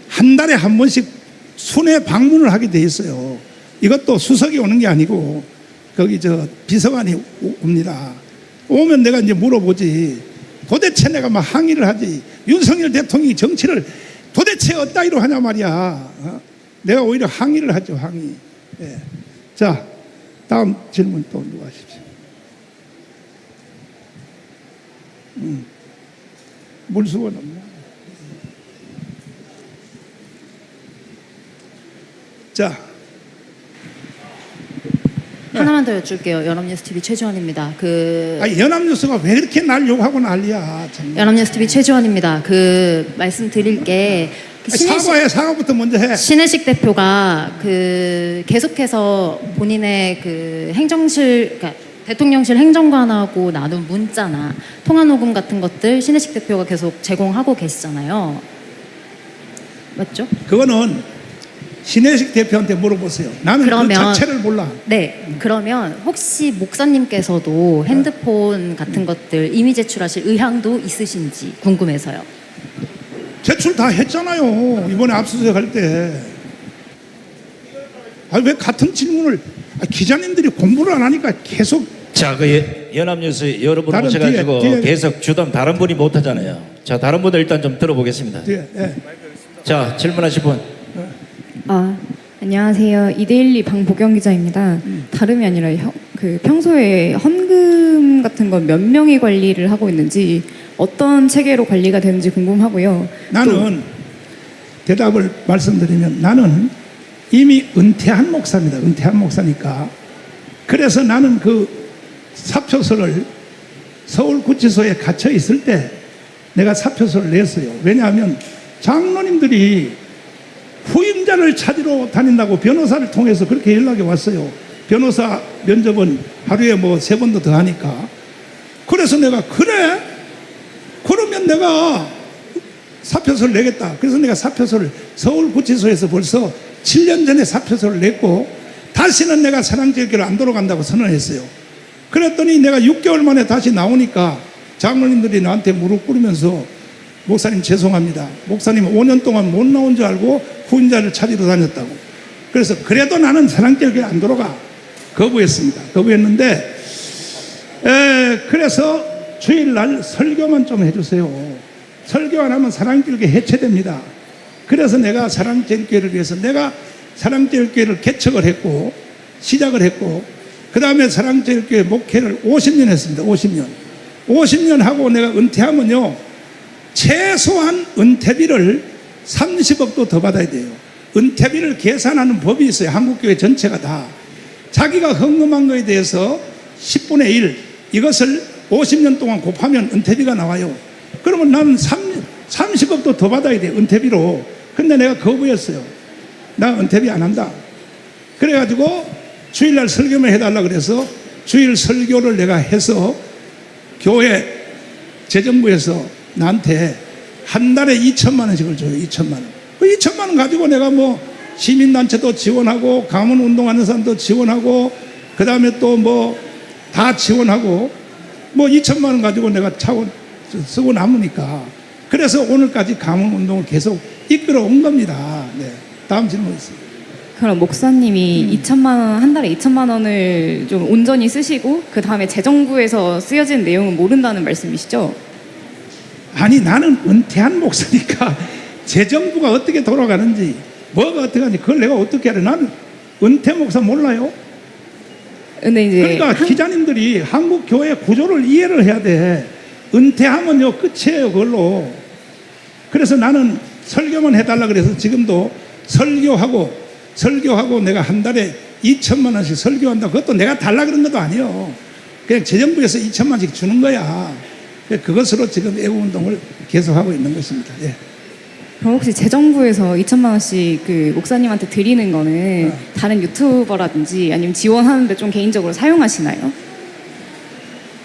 한 달에 한 번씩 순회 방문을 하게 돼 있어요. 이것도 수석이 오는 게 아니고 거기 비서관이 옵니다. 오면 내가 이제 물어보지. 도대체 내가 막 항의를 하지. 윤석열 대통령이 정치를 도대체 어따위로 하냐 말이야. 내가 오히려 항의를 하죠. 항의. 예. 자, 다음 질문 또 누가 하십시오. 물수건 없나? 자. 하나만 더 여쭐게요. 연합뉴스TV 최주원입니다. 연합뉴스가 왜 이렇게 날 욕하고 난리야. 연합뉴스TV 최주원입니다. 말씀드릴 게 사과부터 먼저 해. 신혜식 대표가 계속해서 본인의 행정실, 그러니까 대통령실 행정관하고 나눈 문자나 통화 녹음 같은 것들 신혜식 대표가 계속 제공하고 계시잖아요. 맞죠? 그거는 신혜식 대표한테 물어보세요. 나는 그 자체를 몰라. 네. 그러면 혹시 목사님께서도 핸드폰 같은 것들 이미 제출하실 의향도 있으신지 궁금해서요. 제출 다 했잖아요. 이번에 압수수색 할 때. 왜 같은 질문을 기자님들이 공부를 안 하니까 계속. 자, 연합뉴스 여러분 오셔가지고 뒤에. 계속 주던 다른 분이 못하잖아요. 자, 다른 분들 일단 좀 들어보겠습니다. 예. 자, 질문하실 분. 안녕하세요. 이데일리 방보경 기자입니다. 다름이 아니라 평소에 헌금 같은 건 몇 명이 관리를 하고 있는지 어떤 체계로 관리가 되는지 궁금하고요. 나는 대답을 말씀드리면 나는 이미 은퇴한 목사입니다. 은퇴한 목사니까. 그래서 나는 사표서를 서울구치소에 갇혀 있을 때 내가 사표서를 냈어요. 왜냐하면 장로님들이 후임자를 찾으러 다닌다고 변호사를 통해서 그렇게 연락이 왔어요. 변호사 면접은 하루에 3번도 더 하니까. 그래서 내가 그러면 내가 사표서를 내겠다. 그래서 내가 사표서를 서울구치소에서 벌써 7년 전에 사표서를 냈고 다시는 내가 사랑제일교회를 안 돌아간다고 선언했어요. 그랬더니 내가 6개월 만에 다시 나오니까 장로님들이 나한테 무릎 꿇으면서 목사님 죄송합니다. 목사님 5년 동안 못 나온 줄 알고 후임자를 찾으러 다녔다고. 그래서 그래도 나는 사랑제일교회 안 돌아가. 거부했습니다. 거부했는데 그래서 주일날 설교만 좀 해주세요. 설교 안 하면 사랑제일교회 해체됩니다. 그래서 내가 사랑제일교회를 위해서 내가 사랑제일교회를 개척을 했고 시작을 했고 그 다음에 사랑제일교회 목회를 50년 했습니다. 50년 하고 내가 은퇴하면요 최소한 은퇴비를 30억도 더 받아야 돼요. 은퇴비를 계산하는 법이 있어요. 한국교회 전체가 다. 자기가 헌금한 거에 대해서 10분의 1 이것을 50년 동안 곱하면 은퇴비가 나와요. 그러면 나는 30억도 더 받아야 돼, 은퇴비로. 근데 내가 거부했어요. 나 은퇴비 안 한다. 그래가지고 주일날 설교만 해달라 그래서 주일 설교를 내가 해서 교회 재정부에서 나한테 한 달에 2천만 원씩을 줘요. 2천만 원. 그 2천만 원 가지고 내가 뭐 시민단체도 지원하고 가문 운동하는 사람도 지원하고 그 다음에 또 뭐 다 지원하고 뭐 2천만 원 가지고 내가 차원 쓰고 남으니까 그래서 오늘까지 가문 운동을 계속 이끌어 온 겁니다. 네. 다음 질문 있습니다. 그럼 목사님이 2천만 원, 한 달에 2천만 원을 좀 온전히 쓰시고 그 다음에 재정부에서 쓰여진 내용은 모른다는 말씀이시죠? 아니 나는 은퇴한 목사니까 재정부가 어떻게 돌아가는지 뭐가 어떻게 하는지 그걸 내가 어떻게 알아. 나는 은퇴 목사 몰라요. 근데 이제 그러니까 기자님들이 한국 교회 구조를 이해를 해야 돼. 은퇴하면요 끝이에요 그걸로. 그래서 나는 설교만 해달라 그래서 지금도 설교하고 내가 한 달에 2천만 원씩 설교한다. 그것도 내가 달라 그런 것도 아니에요. 그냥 재정부에서 2천만 원씩 주는 거야. 그것으로 지금 애국운동을 계속하고 있는 것입니다. 예. 그럼 혹시 재정부에서 2천만 원씩 그 목사님한테 드리는 거는 다른 유튜버라든지 아니면 지원하는데 좀 개인적으로 사용하시나요?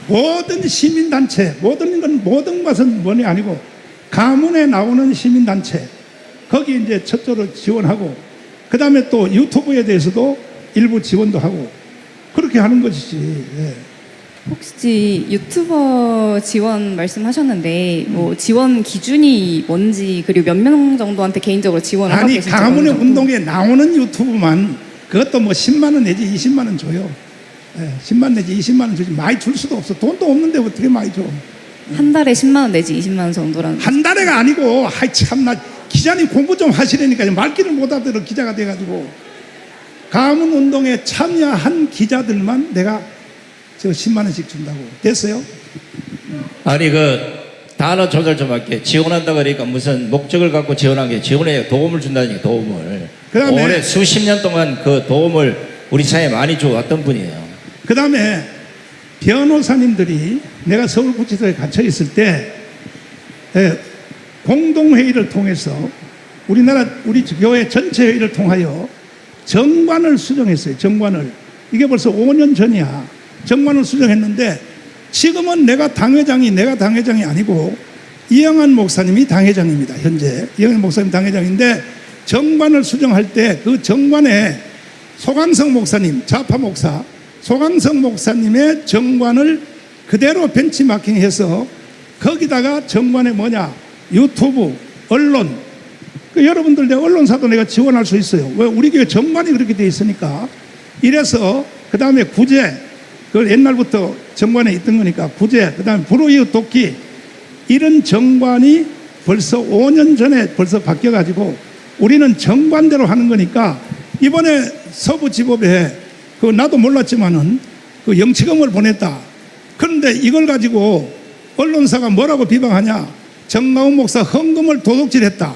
모든 시민단체, 모든 것은 뭐니 아니고 가문에 나오는 시민단체 거기 이제 첫째로 지원하고 그 다음에 또 유튜브에 대해서도 일부 지원도 하고 그렇게 하는 것이지. 예. 혹시 유튜버 지원 말씀하셨는데 뭐 지원 기준이 뭔지 그리고 몇 명 정도한테 개인적으로 지원을 하고 아니 계신지 가문의 어느 정도? 운동에 나오는 유튜브만 그것도 뭐 10만 원 내지 20만 원 줘요. 예, 10만 내지 20만 원 주지 많이 줄 수도 없어. 돈도 없는데 어떻게 많이 줘. 한 달에 10만 원 내지 20만 원 정도라는 한 달에가 아니고 하이 참나 기자님 공부 좀 하시려니까 말귀를 못 알아들어 기자가 돼가지고 가문 운동에 참여한 기자들만 내가 저 10만 원씩 준다고 됐어요? 아니 그 단어 조절 좀 할게. 지원한다 그러니까 무슨 목적을 갖고 지원한 게 지원에 도움을 준다니까 도움을. 그다음에 올해 수십 년 동안 그 도움을 우리 사회에 많이 줘왔던 분이에요. 그 다음에 변호사님들이 내가 서울구치소에 갇혀 있을 때 공동회의를 통해서 우리 교회 전체 회의를 통하여 정관을 수정했어요. 정관을. 이게 벌써 5년 전이야. 정관을 수정했는데 지금은 내가 당회장이 아니고 이영환 목사님이 당회장입니다. 현재 이영환 목사님 당회장인데 정관을 수정할 때 그 정관에 소강성 목사님 좌파 목사 소강성 목사님의 정관을 그대로 벤치마킹해서 거기다가 정관에 뭐냐 유튜브 언론 여러분들 내 언론사도 내가 지원할 수 있어요. 왜 우리 교회 정관이 그렇게 돼 있으니까 이래서 그 다음에 구제 그 옛날부터 정관에 있던 거니까 구제 그 다음에 불우이웃 돕기 이런 정관이 벌써 5년 전에 벌써 바뀌어가지고 우리는 정관대로 하는 거니까 이번에 서부지법에 그 나도 몰랐지만은 그 영치금을 보냈다. 그런데 이걸 가지고 언론사가 뭐라고 비방하냐? 정가훈 목사 헌금을 도둑질했다.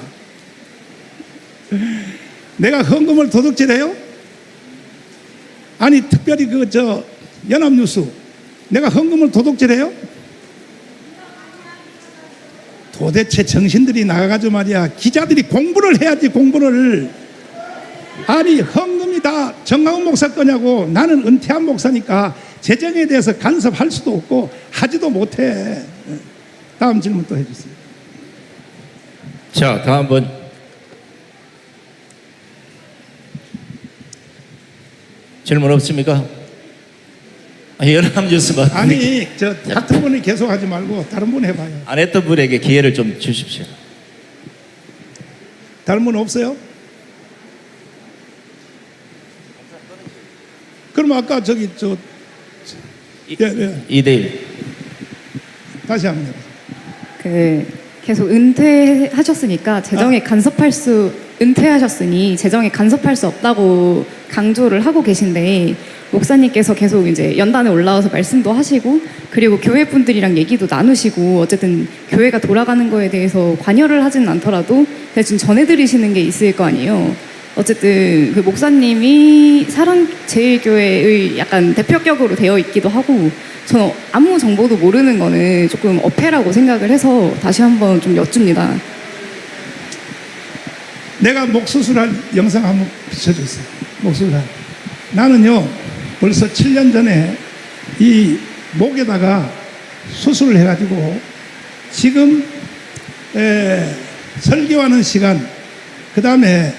내가 헌금을 도둑질해요? 아니 특별히 연합뉴스 내가 헌금을 도둑질해요? 도대체 정신들이 나가가지고 말이야 기자들이 공부를 해야지 공부를. 아니 헌금이 다 정강훈 목사 거냐고. 나는 은퇴한 목사니까 재정에 대해서 간섭할 수도 없고 하지도 못해. 다음 질문 또 해주세요. 자 다음 분. 질문 없습니까? 연합뉴스만 아니 저 같은 분이 계속 하지 말고 다른 분 해봐요. 안 했던 분에게 기회를 좀 주십시오. 다른 분 없어요? 그럼 아까 예. 2대1 다시 한번 해보세요. 그 계속 은퇴하셨으니까 재정에 은퇴하셨으니 재정에 간섭할 수 없다고 강조를 하고 계신데 목사님께서 계속 이제 연단에 올라와서 말씀도 하시고 그리고 교회 분들이랑 얘기도 나누시고 어쨌든 교회가 돌아가는 거에 대해서 관여를 하진 않더라도 대충 전해드리시는 게 있을 거 아니에요. 어쨌든 그 목사님이 사랑제일교회의 약간 대표격으로 되어 있기도 하고 저는 아무 정보도 모르는 거는 조금 어폐라고 생각을 해서 다시 한번 좀 여쭙니다. 내가 목 수술한 영상 한번 비춰줬어요. 목 수술한. 나는요 벌써 7년 전에 이 목에다가 수술을 해가지고 지금 설교하는 시간, 그 다음에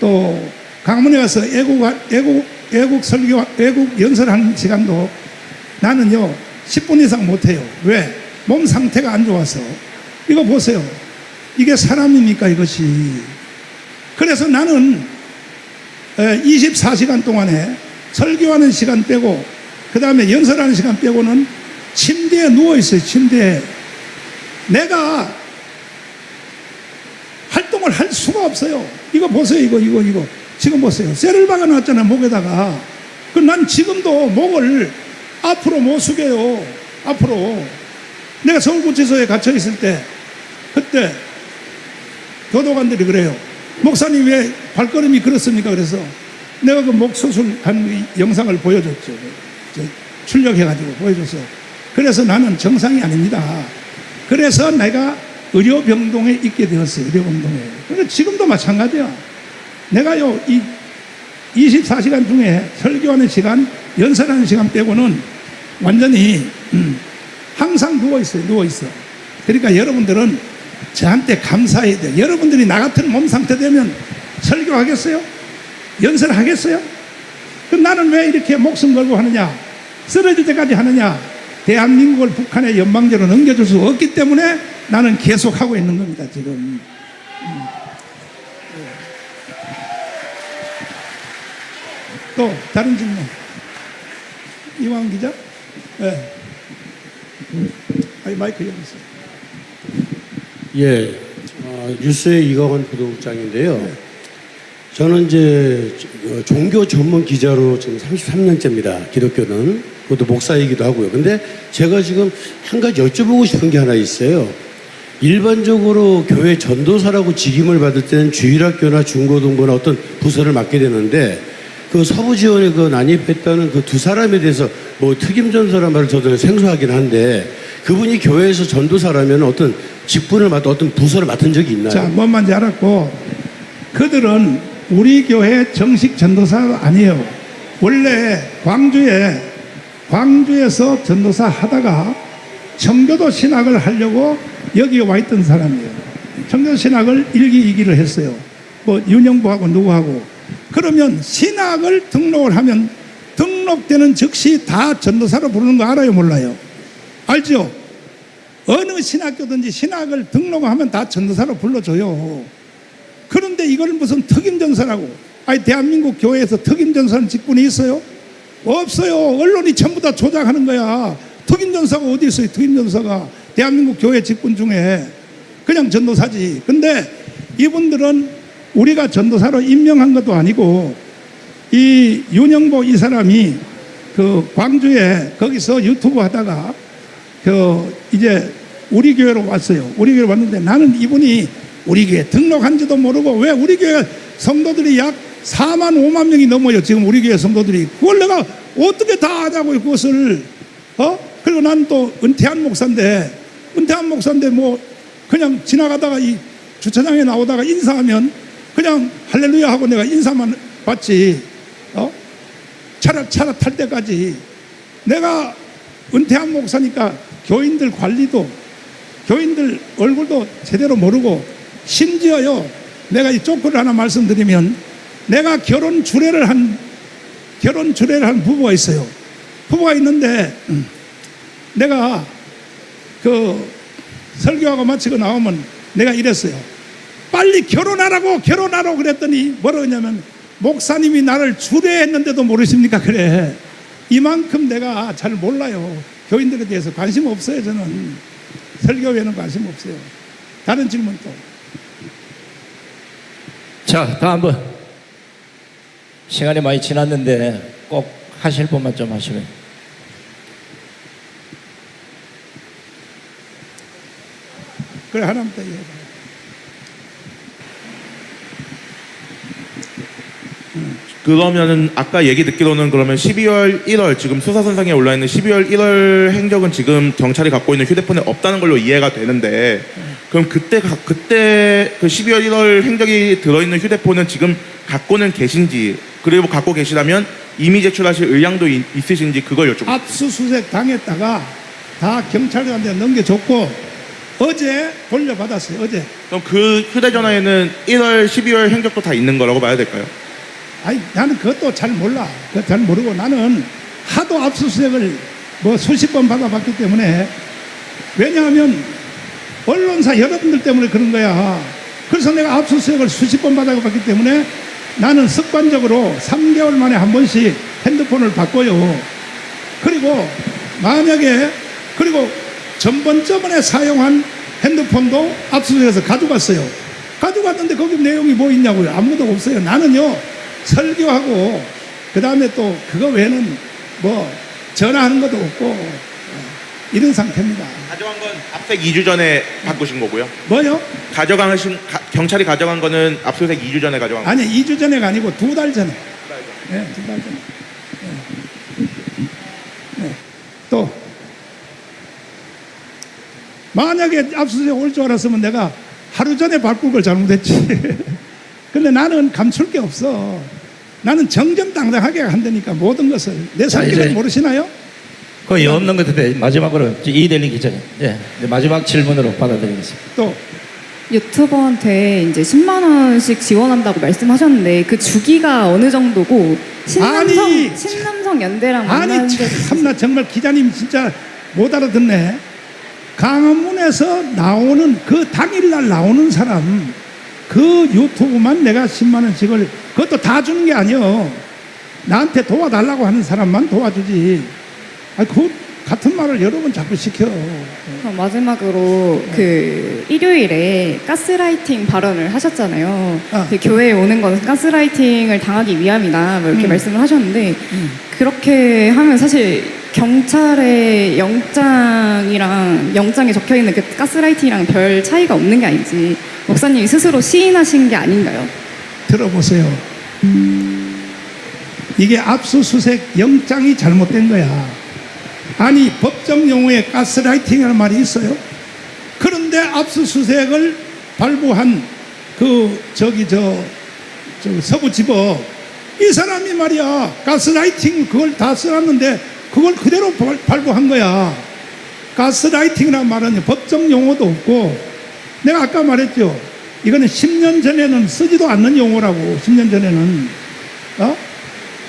또 강문에 가서 애국 설교, 애국 연설하는 시간도 나는요 10분 이상 못해요. 왜? 몸 상태가 안 좋아서. 이거 보세요. 이게 사람입니까 이것이. 그래서 나는 24시간 동안에 설교하는 시간 빼고 그 다음에 연설하는 시간 빼고는 침대에 누워있어요. 침대에. 내가 활동을 할 수가 없어요. 이거 보세요. 이거 지금 보세요. 쇠를 박아놨잖아요. 목에다가. 난 지금도 목을 앞으로 못 숙여요. 앞으로. 내가 서울구치소에 갇혀있을 때 그때 교도관들이 그래요. 목사님 왜 발걸음이 그렇습니까? 그래서 내가 그 목 수술한 영상을 보여줬죠. 출력해가지고 보여줬어. 그래서 나는 정상이 아닙니다. 그래서 내가 의료병동에 있게 되었어요. 의료병동에. 그러니까 지금도 마찬가지야. 내가요, 이 24시간 중에 설교하는 시간, 연설하는 시간 빼고는 완전히 항상 누워있어요. 누워있어. 그러니까 여러분들은 저한테 감사해야 돼요. 여러분들이 나 같은 몸 상태 되면 설교하겠어요? 연설하겠어요? 그럼 나는 왜 이렇게 목숨 걸고 하느냐? 쓰러질 때까지 하느냐? 대한민국을 북한의 연방제로 넘겨줄 수 없기 때문에 나는 계속 하고 있는 겁니다, 지금. 또 다른 질문. 이왕 기자? 네. 마이크 여기 있어요. 예, 뉴스의 이광원 부도국장인데요. 저는 이제 종교 전문 기자로 지금 33년째입니다. 기독교는. 그것도 목사이기도 하고요. 근데 제가 지금 한 가지 여쭤보고 싶은 게 하나 있어요. 일반적으로 교회 전도사라고 직임을 받을 때는 주일학교나 중고등부나 어떤 부서를 맡게 되는데 그 서부지원에 그 난입했다는 그 두 사람에 대해서 뭐 특임전사란 말을 저도 생소하긴 한데 그분이 교회에서 전도사라면 어떤 직분을 맡아 어떤 부서를 맡은 적이 있나요? 자, 뭔 말인지 알았고 그들은 우리 교회 정식 전도사가 아니에요. 원래 광주에서 전도사 하다가 청교도 신학을 하려고 여기 와 있던 사람이에요. 청교도 신학을 1기, 2기를 했어요. 뭐 윤영부하고 누구하고. 그러면 신학을 등록을 하면 등록되는 즉시 다 전도사로 부르는 거 알아요? 몰라요? 알죠? 어느 신학교든지 신학을 등록하면 다 전도사로 불러줘요. 그런데 이걸 무슨 특임전사라고. 아니 대한민국 교회에서 특임전사는 직분이 있어요? 없어요. 언론이 전부 다 조작하는 거야. 특임전사가 어디 있어요? 특임전사가 대한민국 교회 직분 중에 그냥 전도사지. 근데 이분들은 우리가 전도사로 임명한 것도 아니고 이 윤영보 이 사람이 그 광주에 거기서 유튜브 하다가 그 이제 우리 교회로 왔어요. 우리 교회로 왔는데 나는 이분이 우리 교회 등록한지도 모르고 왜 우리 교회 성도들이 약 4만 5만 명이 넘어요. 지금 우리 교회 성도들이. 그걸 내가 어떻게 다 하냐고 그것을. 그리고 난 또 은퇴한 목사인데 뭐 그냥 지나가다가 이 주차장에 나오다가 인사하면 그냥 할렐루야 하고 내가 인사만 받지. 차를 탈 때까지 내가 은퇴한 목사니까 교인들 관리도 교인들 얼굴도 제대로 모르고 심지어요 내가 이 조건을 하나 말씀드리면 내가 결혼 주례를 한 부부가 있어요. 부부가 있는데 내가 그 설교하고 마치고 나오면 내가 이랬어요. 빨리 결혼하라고 그랬더니 뭐라고 했냐면 목사님이 나를 주례했는데도 모르십니까? 그래. 이만큼 내가 잘 몰라요. 교인들에 대해서 관심 없어요. 저는 설교에는 관심 없어요. 다른 질문 또. 자, 다음 분. 시간이 많이 지났는데 꼭 하실 분만 좀 하시면. 그래 하나만 더 얘기해. 그러면은 아까 얘기 듣기로는 그러면 12월 1월 지금 수사선상에 올라 있는 12월 1월 행적은 지금 경찰이 갖고 있는 휴대폰에 없다는 걸로 이해가 되는데, 그럼 그때 그 12월 1월 행적이 들어있는 휴대폰은 지금 갖고는 계신지, 그리고 갖고 계시다면 이미 제출하실 의향도 있으신지 그걸 여쭤봅니다. 압수수색 당했다가 다 경찰관한테 넘겨줬고 어제 돌려받았어요. 어제. 그럼 그 휴대전화에는 1월, 12월 행적도 다 있는 거라고 봐야 될까요? 아니 나는 그것도 잘 몰라. 그거 잘 모르고 나는 하도 압수수색을 뭐 수십 번 받아봤기 때문에, 왜냐하면 언론사 여러분들 때문에 그런 거야. 그래서 내가 압수수색을 수십 번 받아봤기 때문에 나는 습관적으로 3개월 만에 한 번씩 핸드폰을 바꿔요. 그리고 만약에 그리고 저번에 사용한 핸드폰도 압수수색해서 가져갔어요. 가져갔는데 거기 내용이 뭐 있냐고요. 아무것도 없어요. 나는요 설교하고 그 다음에 또 그거 외에는 뭐 전화하는 것도 없고 이런 상태입니다. 가져간 건 압수수색 2주 전에 바꾸신 거고요. 뭐요? 경찰이 가져간 거는 압수수색 2주 전에 가져간 거예요. 아니 2주 전에가 아니고 2달 전에. 네, 2달 전에. 네. 또 만약에 압수수색 올 줄 알았으면 내가 하루 전에 바꿀 걸 잘못했지. 근데 나는 감출 게 없어. 나는 정정당당하게 한다니까 모든 것을. 내 성격을 모르시나요? 거의 없는 것 같은데 마지막으로 이대리 기자님, 예, 마지막 질문으로 받아드리겠습니다. 또 유튜버한테 이제 10만 원씩 지원한다고 말씀하셨는데 그 주기가 어느 정도고 신남성 연대랑 만나는 적 참나 정말 기자님 진짜 못 알아듣네. 강원문에서 나오는 그 당일날 나오는 사람 그 유튜브만 내가 10만 원씩을, 그것도 다 주는 게 아니요. 나한테 도와달라고 하는 사람만 도와주지. 그 같은 말을 여러 번 자꾸 시켜. 그럼 마지막으로 그 일요일에 가스라이팅 발언을 하셨잖아요. 그 교회에 오는 건 가스라이팅을 당하기 위함이다 뭐 이렇게 말씀을 하셨는데 그렇게 하면 사실 경찰의 영장에 적혀 있는 그 가스라이팅이랑 별 차이가 없는 게 아닌지 목사님이 스스로 시인하신 게 아닌가요? 들어보세요. 이게 압수수색 영장이 잘못된 거야. 아니 법정 용어에 가스라이팅이라는 말이 있어요. 그런데 압수수색을 발부한 서부지법 이 사람이 말이야 가스라이팅 그걸 다 써놨는데 그걸 그대로 발부한 거야. 가스라이팅이라는 말은 법정 용어도 없고, 내가 아까 말했죠. 이거는 10년 전에는 쓰지도 않는 용어라고. 10년 전에는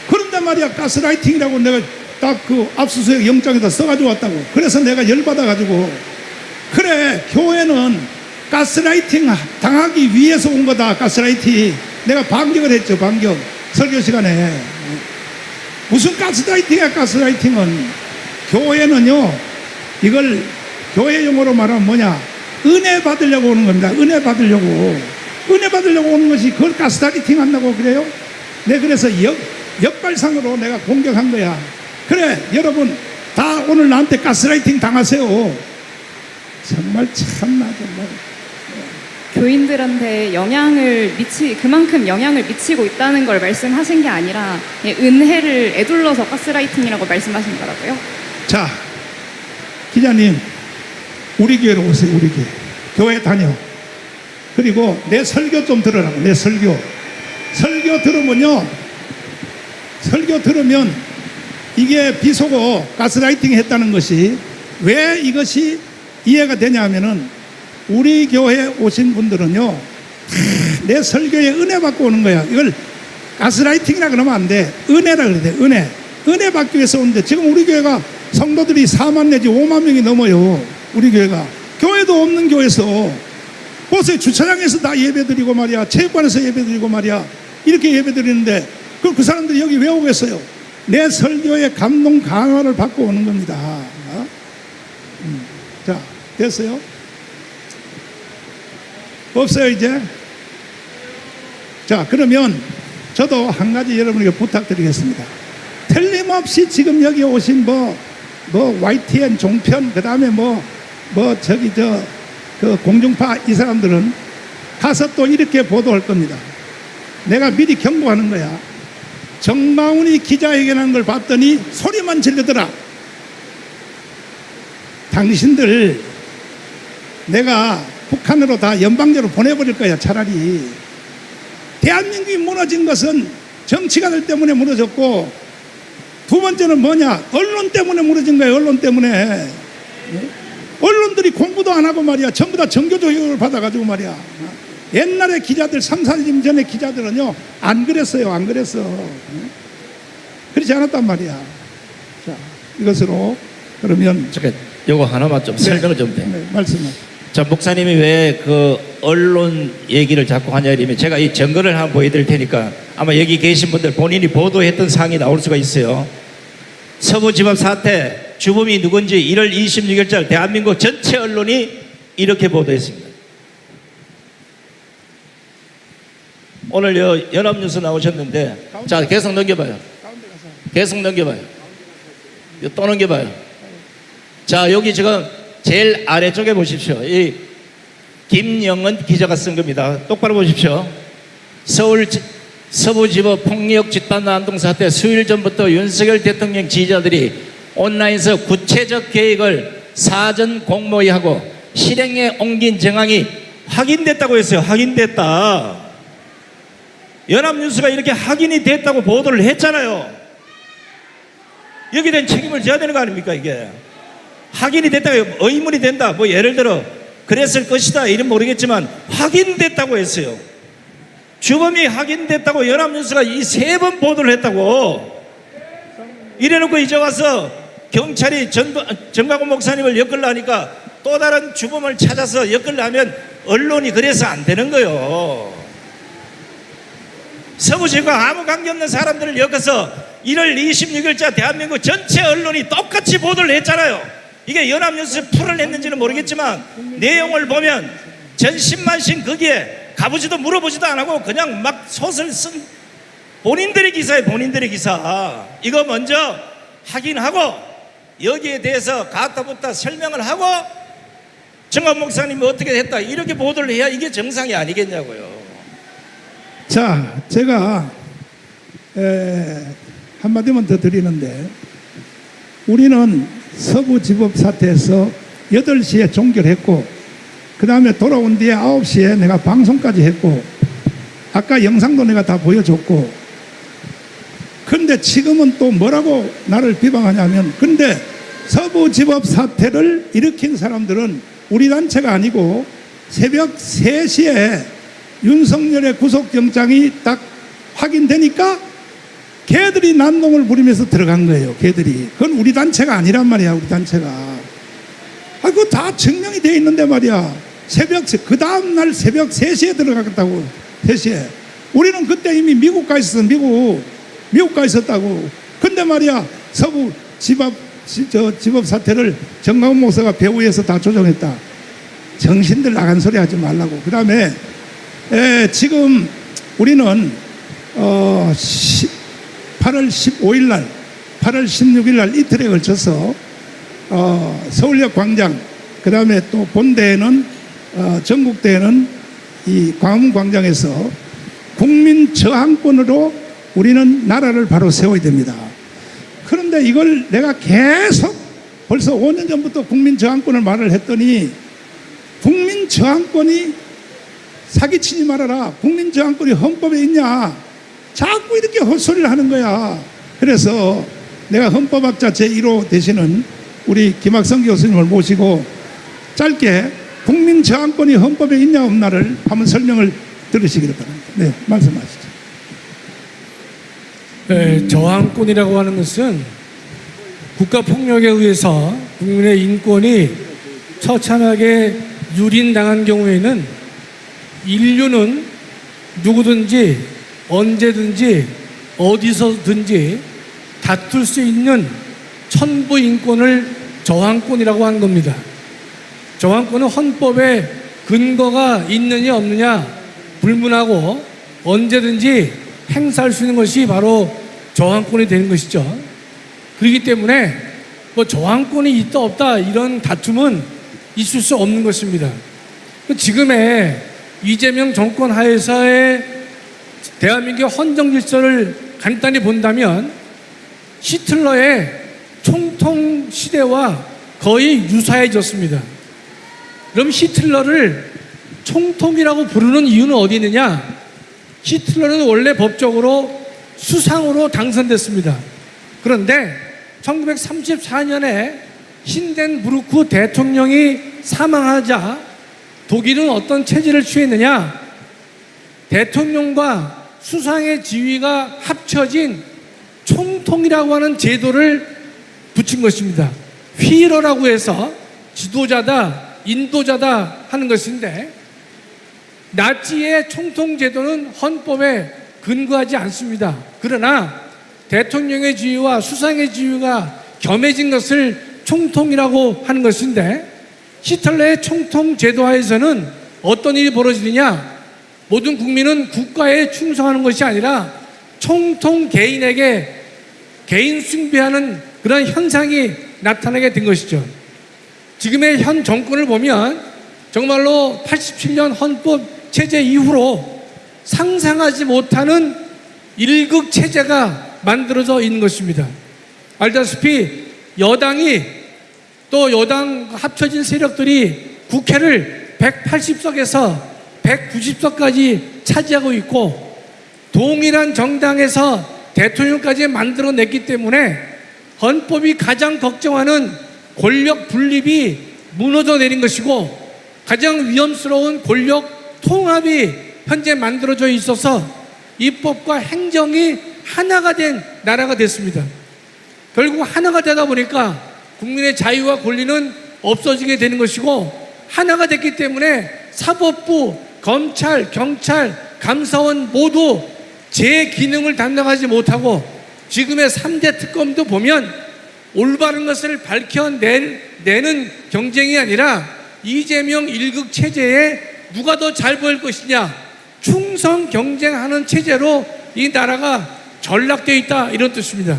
그런데 말이야 가스라이팅이라고 내가 딱 그 압수수색 영장에다 써가지고 왔다고. 그래서 내가 열받아가지고, 그래 교회는 가스라이팅 당하기 위해서 온 거다. 가스라이팅. 내가 반격을 했죠. 반격. 설교 시간에. 무슨 가스라이팅이야. 가스라이팅은 교회는요 이걸 교회 용어로 말하면 뭐냐, 은혜 받으려고 오는 겁니다. 은혜 받으려고 오는 것이 그걸 가스라이팅 한다고 그래요? 네, 그래서 역발상으로 내가 공격한 거야. 그래 여러분 다 오늘 나한테 가스라이팅 당하세요. 정말 참나 정말. 교인들한테 그만큼 영향을 미치고 있다는 걸 말씀하신 게 아니라 은혜를 애둘러서 가스라이팅이라고 말씀하신 거라고요? 자, 기자님 우리 교회로 오세요. 우리 교회 다녀. 그리고 내 설교 좀 들으라고. 내 설교 들으면 이게 비속어 가스라이팅 했다는 것이 왜 이것이 이해가 되냐 하면은, 우리 교회에 오신 분들은요 내 설교에 은혜 받고 오는 거야. 이걸 가스라이팅이라 그러면 안 돼. 은혜라 그래야 돼. 은혜 받기 위해서 오는데, 지금 우리 교회가 성도들이 4만 내지 5만 명이 넘어요. 우리 교회가 교회도 없는 교회에서 보세요. 주차장에서 다 예배드리고 말이야, 체육관에서 예배드리고 말이야, 이렇게 예배드리는데 그 사람들이 여기 왜 오겠어요? 내 설교에 감동 강화를 받고 오는 겁니다. 자, 됐어요? 없어요 이제? 자, 그러면 저도 한 가지 여러분에게 부탁드리겠습니다. 틀림없이 지금 여기 오신 뭐 YTN 종편 그다음에 그 공중파 이 사람들은 가서 또 이렇게 보도할 겁니다. 내가 미리 경고하는 거야. 정마훈이 기자회견한 걸 봤더니 소리만 지르더라. 당신들 내가 북한으로 다 연방제로 보내버릴 거야. 차라리. 대한민국이 무너진 것은 정치가들 때문에 무너졌고, 두 번째는 뭐냐? 언론 때문에 무너진 거예요. 언론 때문에. 언론들이 공부도 안 하고 말이야. 전부 다 정교조교육을 받아가지고 말이야. 옛날에 기자들, 3, 4년 전에 기자들은요, 안 그랬어요. 안 그랬어. 그렇지 않았단 말이야. 자, 이것으로 그러면. 잠깐, 요거 하나만 좀 설명을 좀 돼. 네, 말씀하시죠. 자, 목사님이 왜 그 언론 얘기를 자꾸 하냐 이러면 제가 이 증거를 한번 보여드릴 테니까 아마 여기 계신 분들 본인이 보도했던 사항이 나올 수가 있어요. 서부지법 사태 주범이 누군지 1월 26일자 대한민국 전체 언론이 이렇게 보도했습니다. 오늘 연합뉴스 나오셨는데, 자, 계속 넘겨봐요. 계속 넘겨봐요. 또 넘겨봐요. 자, 여기 지금 제일 아래쪽에 보십시오. 이 김영은 기자가 쓴 겁니다. 똑바로 보십시오. 서부지법 폭력 집단 난동 사태 수일 전부터 윤석열 대통령 지지자들이 온라인에서 구체적 계획을 사전 공모하고 실행에 옮긴 정황이 확인됐다고 했어요. 확인됐다. 연합뉴스가 이렇게 확인이 됐다고 보도를 했잖아요. 여기에 대한 책임을 져야 되는 거 아닙니까? 이게 확인이 됐다고, 의문이 된다, 뭐 예를 들어 그랬을 것이다 이름 모르겠지만 확인됐다고 했어요. 주범이 확인됐다고 연합뉴스가 이 3번 보도를 했다고. 이래놓고 이제 와서 경찰이 정가고 목사님을 엮으려 하니까 또 다른 주범을 찾아서 엮으려 하면 언론이 그래서 안 되는 거예요. 서부지과 아무 관계없는 사람들을 엮어서 1월 26일자 대한민국 전체 언론이 똑같이 보도를 했잖아요. 이게 연합뉴스 풀어냈는지는 모르겠지만 내용을 보면 전신만신 거기에 가보지도 물어보지도 안 하고 그냥 막 소설 쓴 본인들의 기사에 본인들의 기사. 이거 먼저 확인하고 여기에 대해서 가타부터 설명을 하고 정관 목사님이 어떻게 했다 이렇게 보도를 해야 이게 정상이 아니겠냐고요. 자, 제가 한마디만 더 드리는데, 우리는 서부지법 사태에서 8시에 종결했고 그 다음에 돌아온 뒤에 9시에 내가 방송까지 했고 아까 영상도 내가 다 보여줬고, 그런데 지금은 또 뭐라고 나를 비방하냐면, 근데 서부지법 사태를 일으킨 사람들은 우리 단체가 아니고 새벽 3시에 윤석열의 구속영장이 딱 확인되니까 걔들이 난동을 부리면서 들어간 거예요. 걔들이. 그건 우리 단체가 아니란 말이야. 우리 단체가. 그거 다 증명이 돼 있는데 말이야. 그 다음날 새벽 3시에 들어갔다고. 3시에. 우리는 그때 이미 미국 가 있었어. 미국 가 있었다고. 근데 말이야, 서부 지법 사태를 정강훈 목사가 배후에서 다 조정했다. 정신들 나간 소리 하지 말라고. 그 다음에 지금 우리는 8월 15일 날, 8월 16일 날 이틀에 걸쳐서 서울역 광장, 그 다음에 또 본대회는 전국대회는 이 광화문 광장에서 국민 저항권으로 우리는 나라를 바로 세워야 됩니다. 그런데 이걸 내가 계속 벌써 5년 전부터 국민 저항권을 말을 했더니, 국민 저항권이 사기치지 말아라. 국민 저항권이 헌법에 있냐. 자꾸 이렇게 헛소리를 하는 거야. 그래서 내가 헌법학자 제1호 되시는 우리 김학성 교수님을 모시고 짧게 국민 저항권이 헌법에 있냐 없나를 한번 설명을 들으시기를 바랍니다. 네, 말씀하시죠. 네, 저항권이라고 하는 것은 국가폭력에 의해서 국민의 인권이 처참하게 유린당한 경우에는 인류는 누구든지 언제든지 어디서든지 다툴 수 있는 천부 인권을 저항권이라고 한 겁니다. 저항권은 헌법에 근거가 있느냐 없느냐 불문하고 언제든지 행사할 수 있는 것이 바로 저항권이 되는 것이죠. 그렇기 때문에 뭐 저항권이 있다 없다 이런 다툼은 있을 수 없는 것입니다. 지금의 이재명 정권 하에서의 대한민국의 헌정 질서를 간단히 본다면 히틀러의 총통 시대와 거의 유사해졌습니다. 그럼 히틀러를 총통이라고 부르는 이유는 어디 있느냐? 히틀러는 원래 법적으로 수상으로 당선됐습니다. 그런데 1934년에 힌덴부르크 대통령이 사망하자 독일은 어떤 체제를 취했느냐? 대통령과 수상의 지위가 합쳐진 총통이라고 하는 제도를 붙인 것입니다. 휘러라고 해서 지도자다, 인도자다 하는 것인데, 나치의 총통 제도는 헌법에 근거하지 않습니다. 그러나 대통령의 지위와 수상의 지위가 겸해진 것을 총통이라고 하는 것인데, 히틀러의 총통 제도 하에서는 어떤 일이 벌어지느냐? 모든 국민은 국가에 충성하는 것이 아니라 총통 개인에게 개인 숭배하는 그런 현상이 나타나게 된 것이죠. 지금의 현 정권을 보면 정말로 87년 헌법 체제 이후로 상상하지 못하는 일극 체제가 만들어져 있는 것입니다. 알다시피 여당이 또 여당 합쳐진 세력들이 국회를 180석에서 190석까지 차지하고 있고, 동일한 정당에서 대통령까지 만들어냈기 때문에 헌법이 가장 걱정하는 권력 분립이 무너져 내린 것이고, 가장 위험스러운 권력 통합이 현재 만들어져 있어서 입법과 행정이 하나가 된 나라가 됐습니다. 결국 하나가 되다 보니까 국민의 자유와 권리는 없어지게 되는 것이고, 하나가 됐기 때문에 사법부, 검찰, 경찰, 감사원 모두 제 기능을 담당하지 못하고, 지금의 3대 특검도 보면 올바른 것을 밝혀내는 경쟁이 아니라 이재명 일극 체제에 누가 더 잘 보일 것이냐, 충성 경쟁하는 체제로 이 나라가 전락되어 있다, 이런 뜻입니다.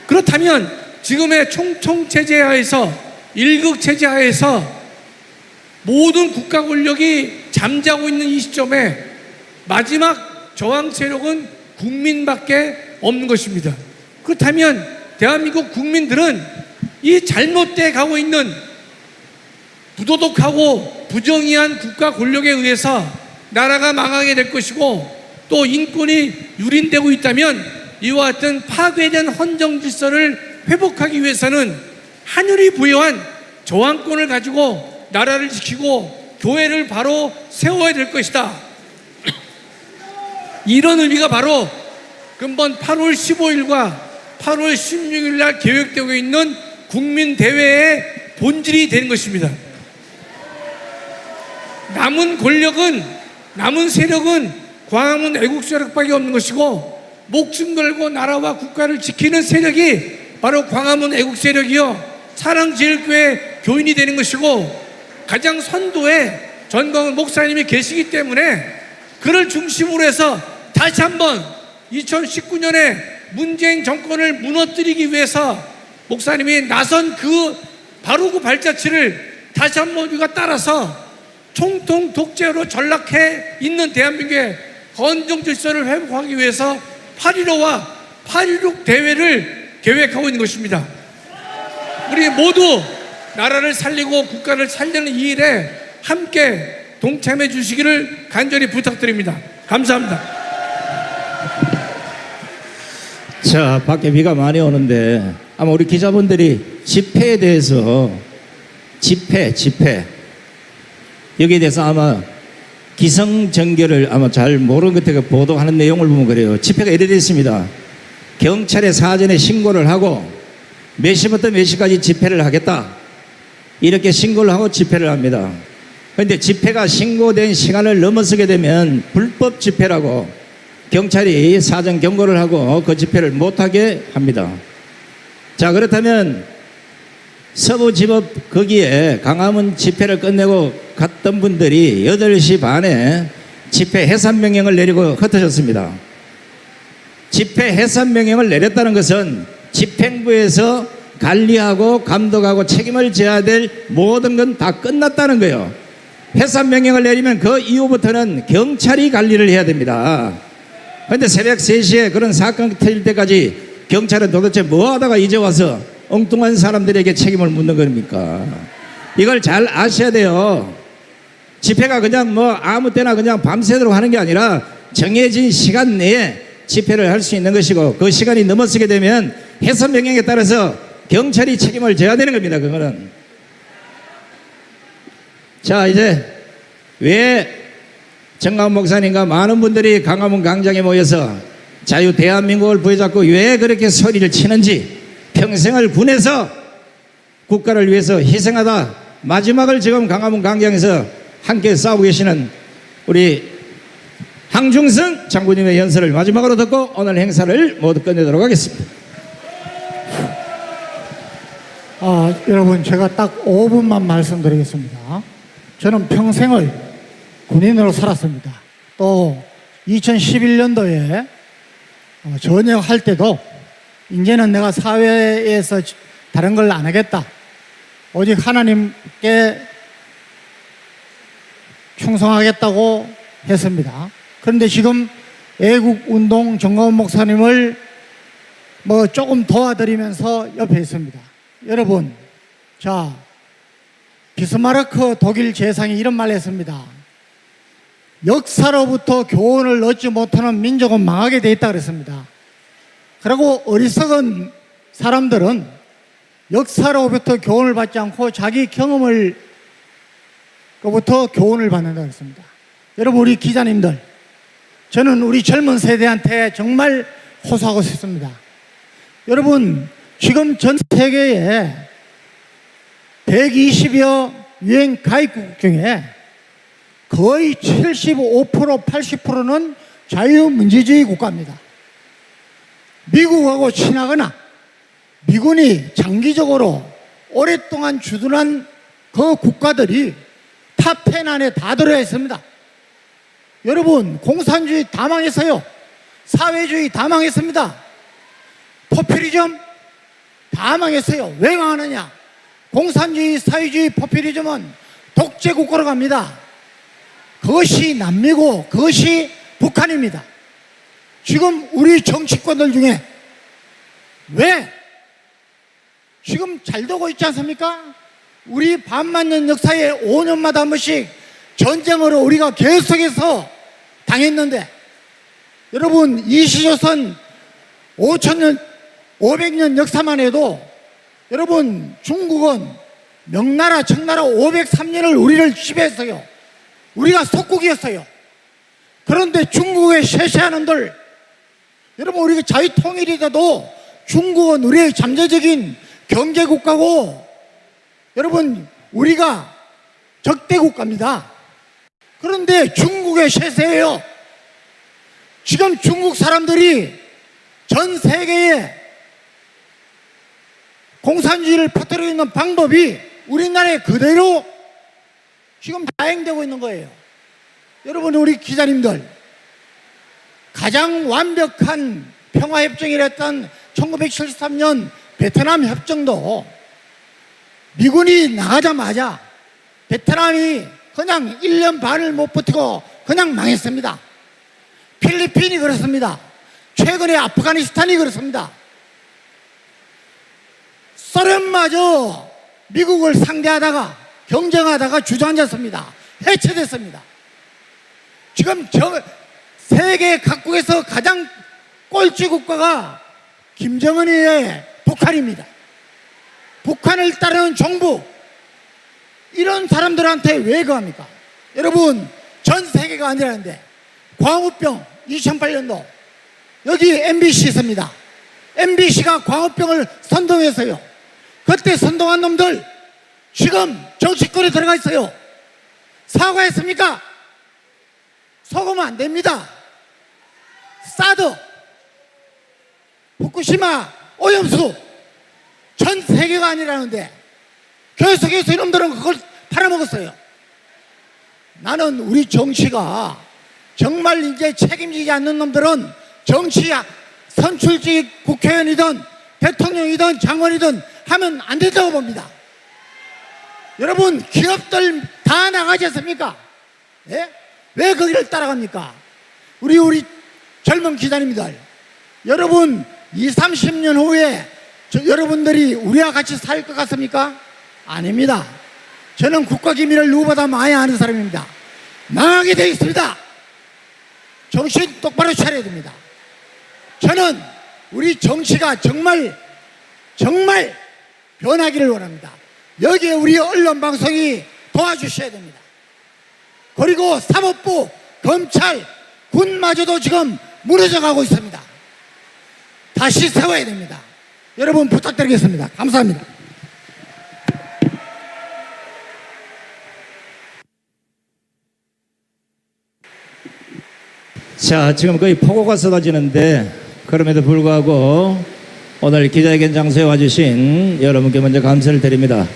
그렇다면 지금의 총통 체제 하에서, 일극 체제 하에서 모든 국가 권력이 잠자고 있는 이 시점에 마지막 저항 세력은 국민밖에 없는 것입니다. 그렇다면 대한민국 국민들은 이 잘못돼 가고 있는 부도덕하고 부정의한 국가 권력에 의해서 나라가 망하게 될 것이고, 또 인권이 유린되고 있다면 이와 같은 파괴된 헌정 질서를 회복하기 위해서는 하늘이 부여한 저항권을 가지고 나라를 지키고 교회를 바로 세워야 될 것이다. 이런 의미가 바로 금번 8월 15일과 8월 16일 날 계획되고 있는 국민대회의 본질이 되는 것입니다. 남은 권력은, 남은 세력은 광화문 애국 세력밖에 없는 것이고, 목숨 걸고 나라와 국가를 지키는 세력이 바로 광화문 애국 세력이요 사랑제일교회 교인이 되는 것이고, 가장 선도에 전광훈 목사님이 계시기 때문에 그를 중심으로 해서 다시 한번 2019년에 문재인 정권을 무너뜨리기 위해서 목사님이 나선 바로 그 발자취를 다시 한번 우리가 따라서 총통 독재로 전락해 있는 대한민국의 헌정 질서를 회복하기 위해서 8.15와 8.16 대회를 계획하고 있는 것입니다. 우리 모두 나라를 살리고 국가를 살리는 이 일에 함께 동참해 주시기를 간절히 부탁드립니다. 감사합니다. 자, 밖에 비가 많이 오는데 아마 우리 기자분들이 집회에 대해서 집회 여기에 대해서 아마 기성정결을 아마 잘 모르는 것 같아요. 보도하는 내용을 보면 그래요. 집회가 이래 됐습니다. 경찰에 사전에 신고를 하고 몇 시부터 몇 시까지 집회를 하겠다, 이렇게 신고를 하고 집회를 합니다. 그런데 집회가 신고된 시간을 넘어서게 되면 불법 집회라고 경찰이 사전 경고를 하고 그 집회를 못하게 합니다. 자, 그렇다면 서부지법 거기에 광화문 집회를 끝내고 갔던 분들이 8시 반에 집회 해산 명령을 내리고 흩어졌습니다. 집회 해산 명령을 내렸다는 것은 집행부에서 관리하고 감독하고 책임을 져야 될 모든 건 다 끝났다는 거예요. 해산 명령을 내리면 그 이후부터는 경찰이 관리를 해야 됩니다. 그런데 새벽 3시에 그런 사건이 터질 때까지 경찰은 도대체 뭐 하다가 이제 와서 엉뚱한 사람들에게 책임을 묻는 겁니까? 이걸 잘 아셔야 돼요. 집회가 그냥 뭐 아무 때나 그냥 밤새도록 하는 게 아니라 정해진 시간 내에 집회를 할 수 있는 것이고, 그 시간이 넘어서게 되면 해산 명령에 따라서 경찰이 책임을 져야 되는 겁니다. 그거는. 자, 이제 왜 정강훈 목사님과 많은 분들이 광화문 광장에 모여서 자유 대한민국을 부여잡고 왜 그렇게 소리를 치는지, 평생을 군에서 국가를 위해서 희생하다 마지막을 지금 광화문 광장에서 함께 싸우고 계시는 우리 황중성 장군님의 연설을 마지막으로 듣고 오늘 행사를 모두 끝내도록 하겠습니다. 여러분, 제가 딱 5분만 말씀드리겠습니다. 저는 평생을 군인으로 살았습니다. 또 2011년도에 전역할 때도 이제는 내가 사회에서 다른 걸 안 하겠다, 오직 하나님께 충성하겠다고 했습니다. 그런데 지금 애국운동 정강훈 목사님을 뭐 조금 도와드리면서 옆에 있습니다. 여러분, 자, 비스마르크 독일 재상이 이런 말을 했습니다. 역사로부터 교훈을 얻지 못하는 민족은 망하게 돼 있다 그랬습니다. 그리고 어리석은 사람들은 역사로부터 교훈을 받지 않고 자기 경험을 로부터 교훈을 받는다 그랬습니다. 여러분, 우리 기자님들, 저는 우리 젊은 세대한테 정말 호소하고 싶습니다. 여러분, 지금 전 세계에 120여 유엔 가입국 중에 거의 75%, 80%는 자유민주주의 국가입니다. 미국하고 친하거나 미군이 장기적으로 오랫동안 주둔한 그 국가들이 탑10 안에 다 들어야 했습니다. 여러분, 공산주의 다 망했어요. 사회주의 다 망했습니다. 포퓰리즘 다 망했어요. 왜 망하느냐? 공산주의, 사회주의, 포퓰리즘은 독재 국가로 갑니다. 그것이 남미고 그것이 북한입니다. 지금 우리 정치권들 중에 왜 지금 잘 되고 있지 않습니까? 우리 반만년 역사에 5년마다 한 번씩 전쟁으로 우리가 계속해서 당했는데, 여러분, 이시조선 5,000년, 500년 역사만 해도 여러분, 중국은 명나라, 청나라 503년을 우리를 지배했어요. 우리가 속국이었어요. 그런데 중국의 셰셰하는들, 여러분, 우리가 자유통일이 돼도 중국은 우리의 잠재적인 경제국가고, 여러분, 우리가 적대국가입니다. 그런데 중국의 셰세예요. 지금 중국 사람들이 전 세계에 공산주의를 퍼뜨리고 있는 방법이 우리나라에 그대로 지금 다행되고 있는 거예요. 여러분, 우리 기자님들, 가장 완벽한 평화협정이랬던 1973년 베트남 협정도 미군이 나가자마자 베트남이 그냥 1년 반을 못 버티고 그냥 망했습니다. 필리핀이 그렇습니다. 최근에 아프가니스탄이 그렇습니다. 소련마저 미국을 상대하다가 경쟁하다가 주저앉았습니다. 해체됐습니다. 지금 세계 각국에서 가장 꼴찌 국가가 김정은의 북한입니다. 북한을 따르는 정부, 이런 사람들한테 왜 그럽니까? 여러분, 전 세계가 아니라는데 광우병 2008년도 여기 MBC 있습니다. MBC가 광우병을 선동했어요. 그때 선동한 놈들 지금 정치권에 들어가 있어요. 사과했습니까? 속으면 안 됩니다. 사드, 후쿠시마, 오염수 전 세계가 아니라는데 계속해서 이놈들은 그걸 팔아먹었어요. 나는 우리 정치가 정말 이제 책임지지 않는 놈들은 정치 선출직 국회의원이든 대통령이든 장관이든 하면 안 된다고 봅니다. 여러분, 기업들 다 나가지 않습니까? 예? 왜 거기를 따라갑니까? 우리 젊은 기자님들, 여러분 20, 30년 후에 여러분들이 우리와 같이 살 것 같습니까? 아닙니다. 저는 국가기밀을 누구보다 많이 아는 사람입니다. 망하게 되어 있습니다. 정신 똑바로 차려야 됩니다. 저는 우리 정치가 정말 변하기를 원합니다. 여기에 우리 언론방송이 도와주셔야 됩니다. 그리고 사법부, 검찰, 군마저도 지금 무너져가고 있습니다. 다시 세워야 됩니다. 여러분 부탁드리겠습니다. 감사합니다. 자, 지금 거의 폭우가 쏟아지는데 그럼에도 불구하고 오늘 기자회견 장소에 와주신 여러분께 먼저 감사를 드립니다.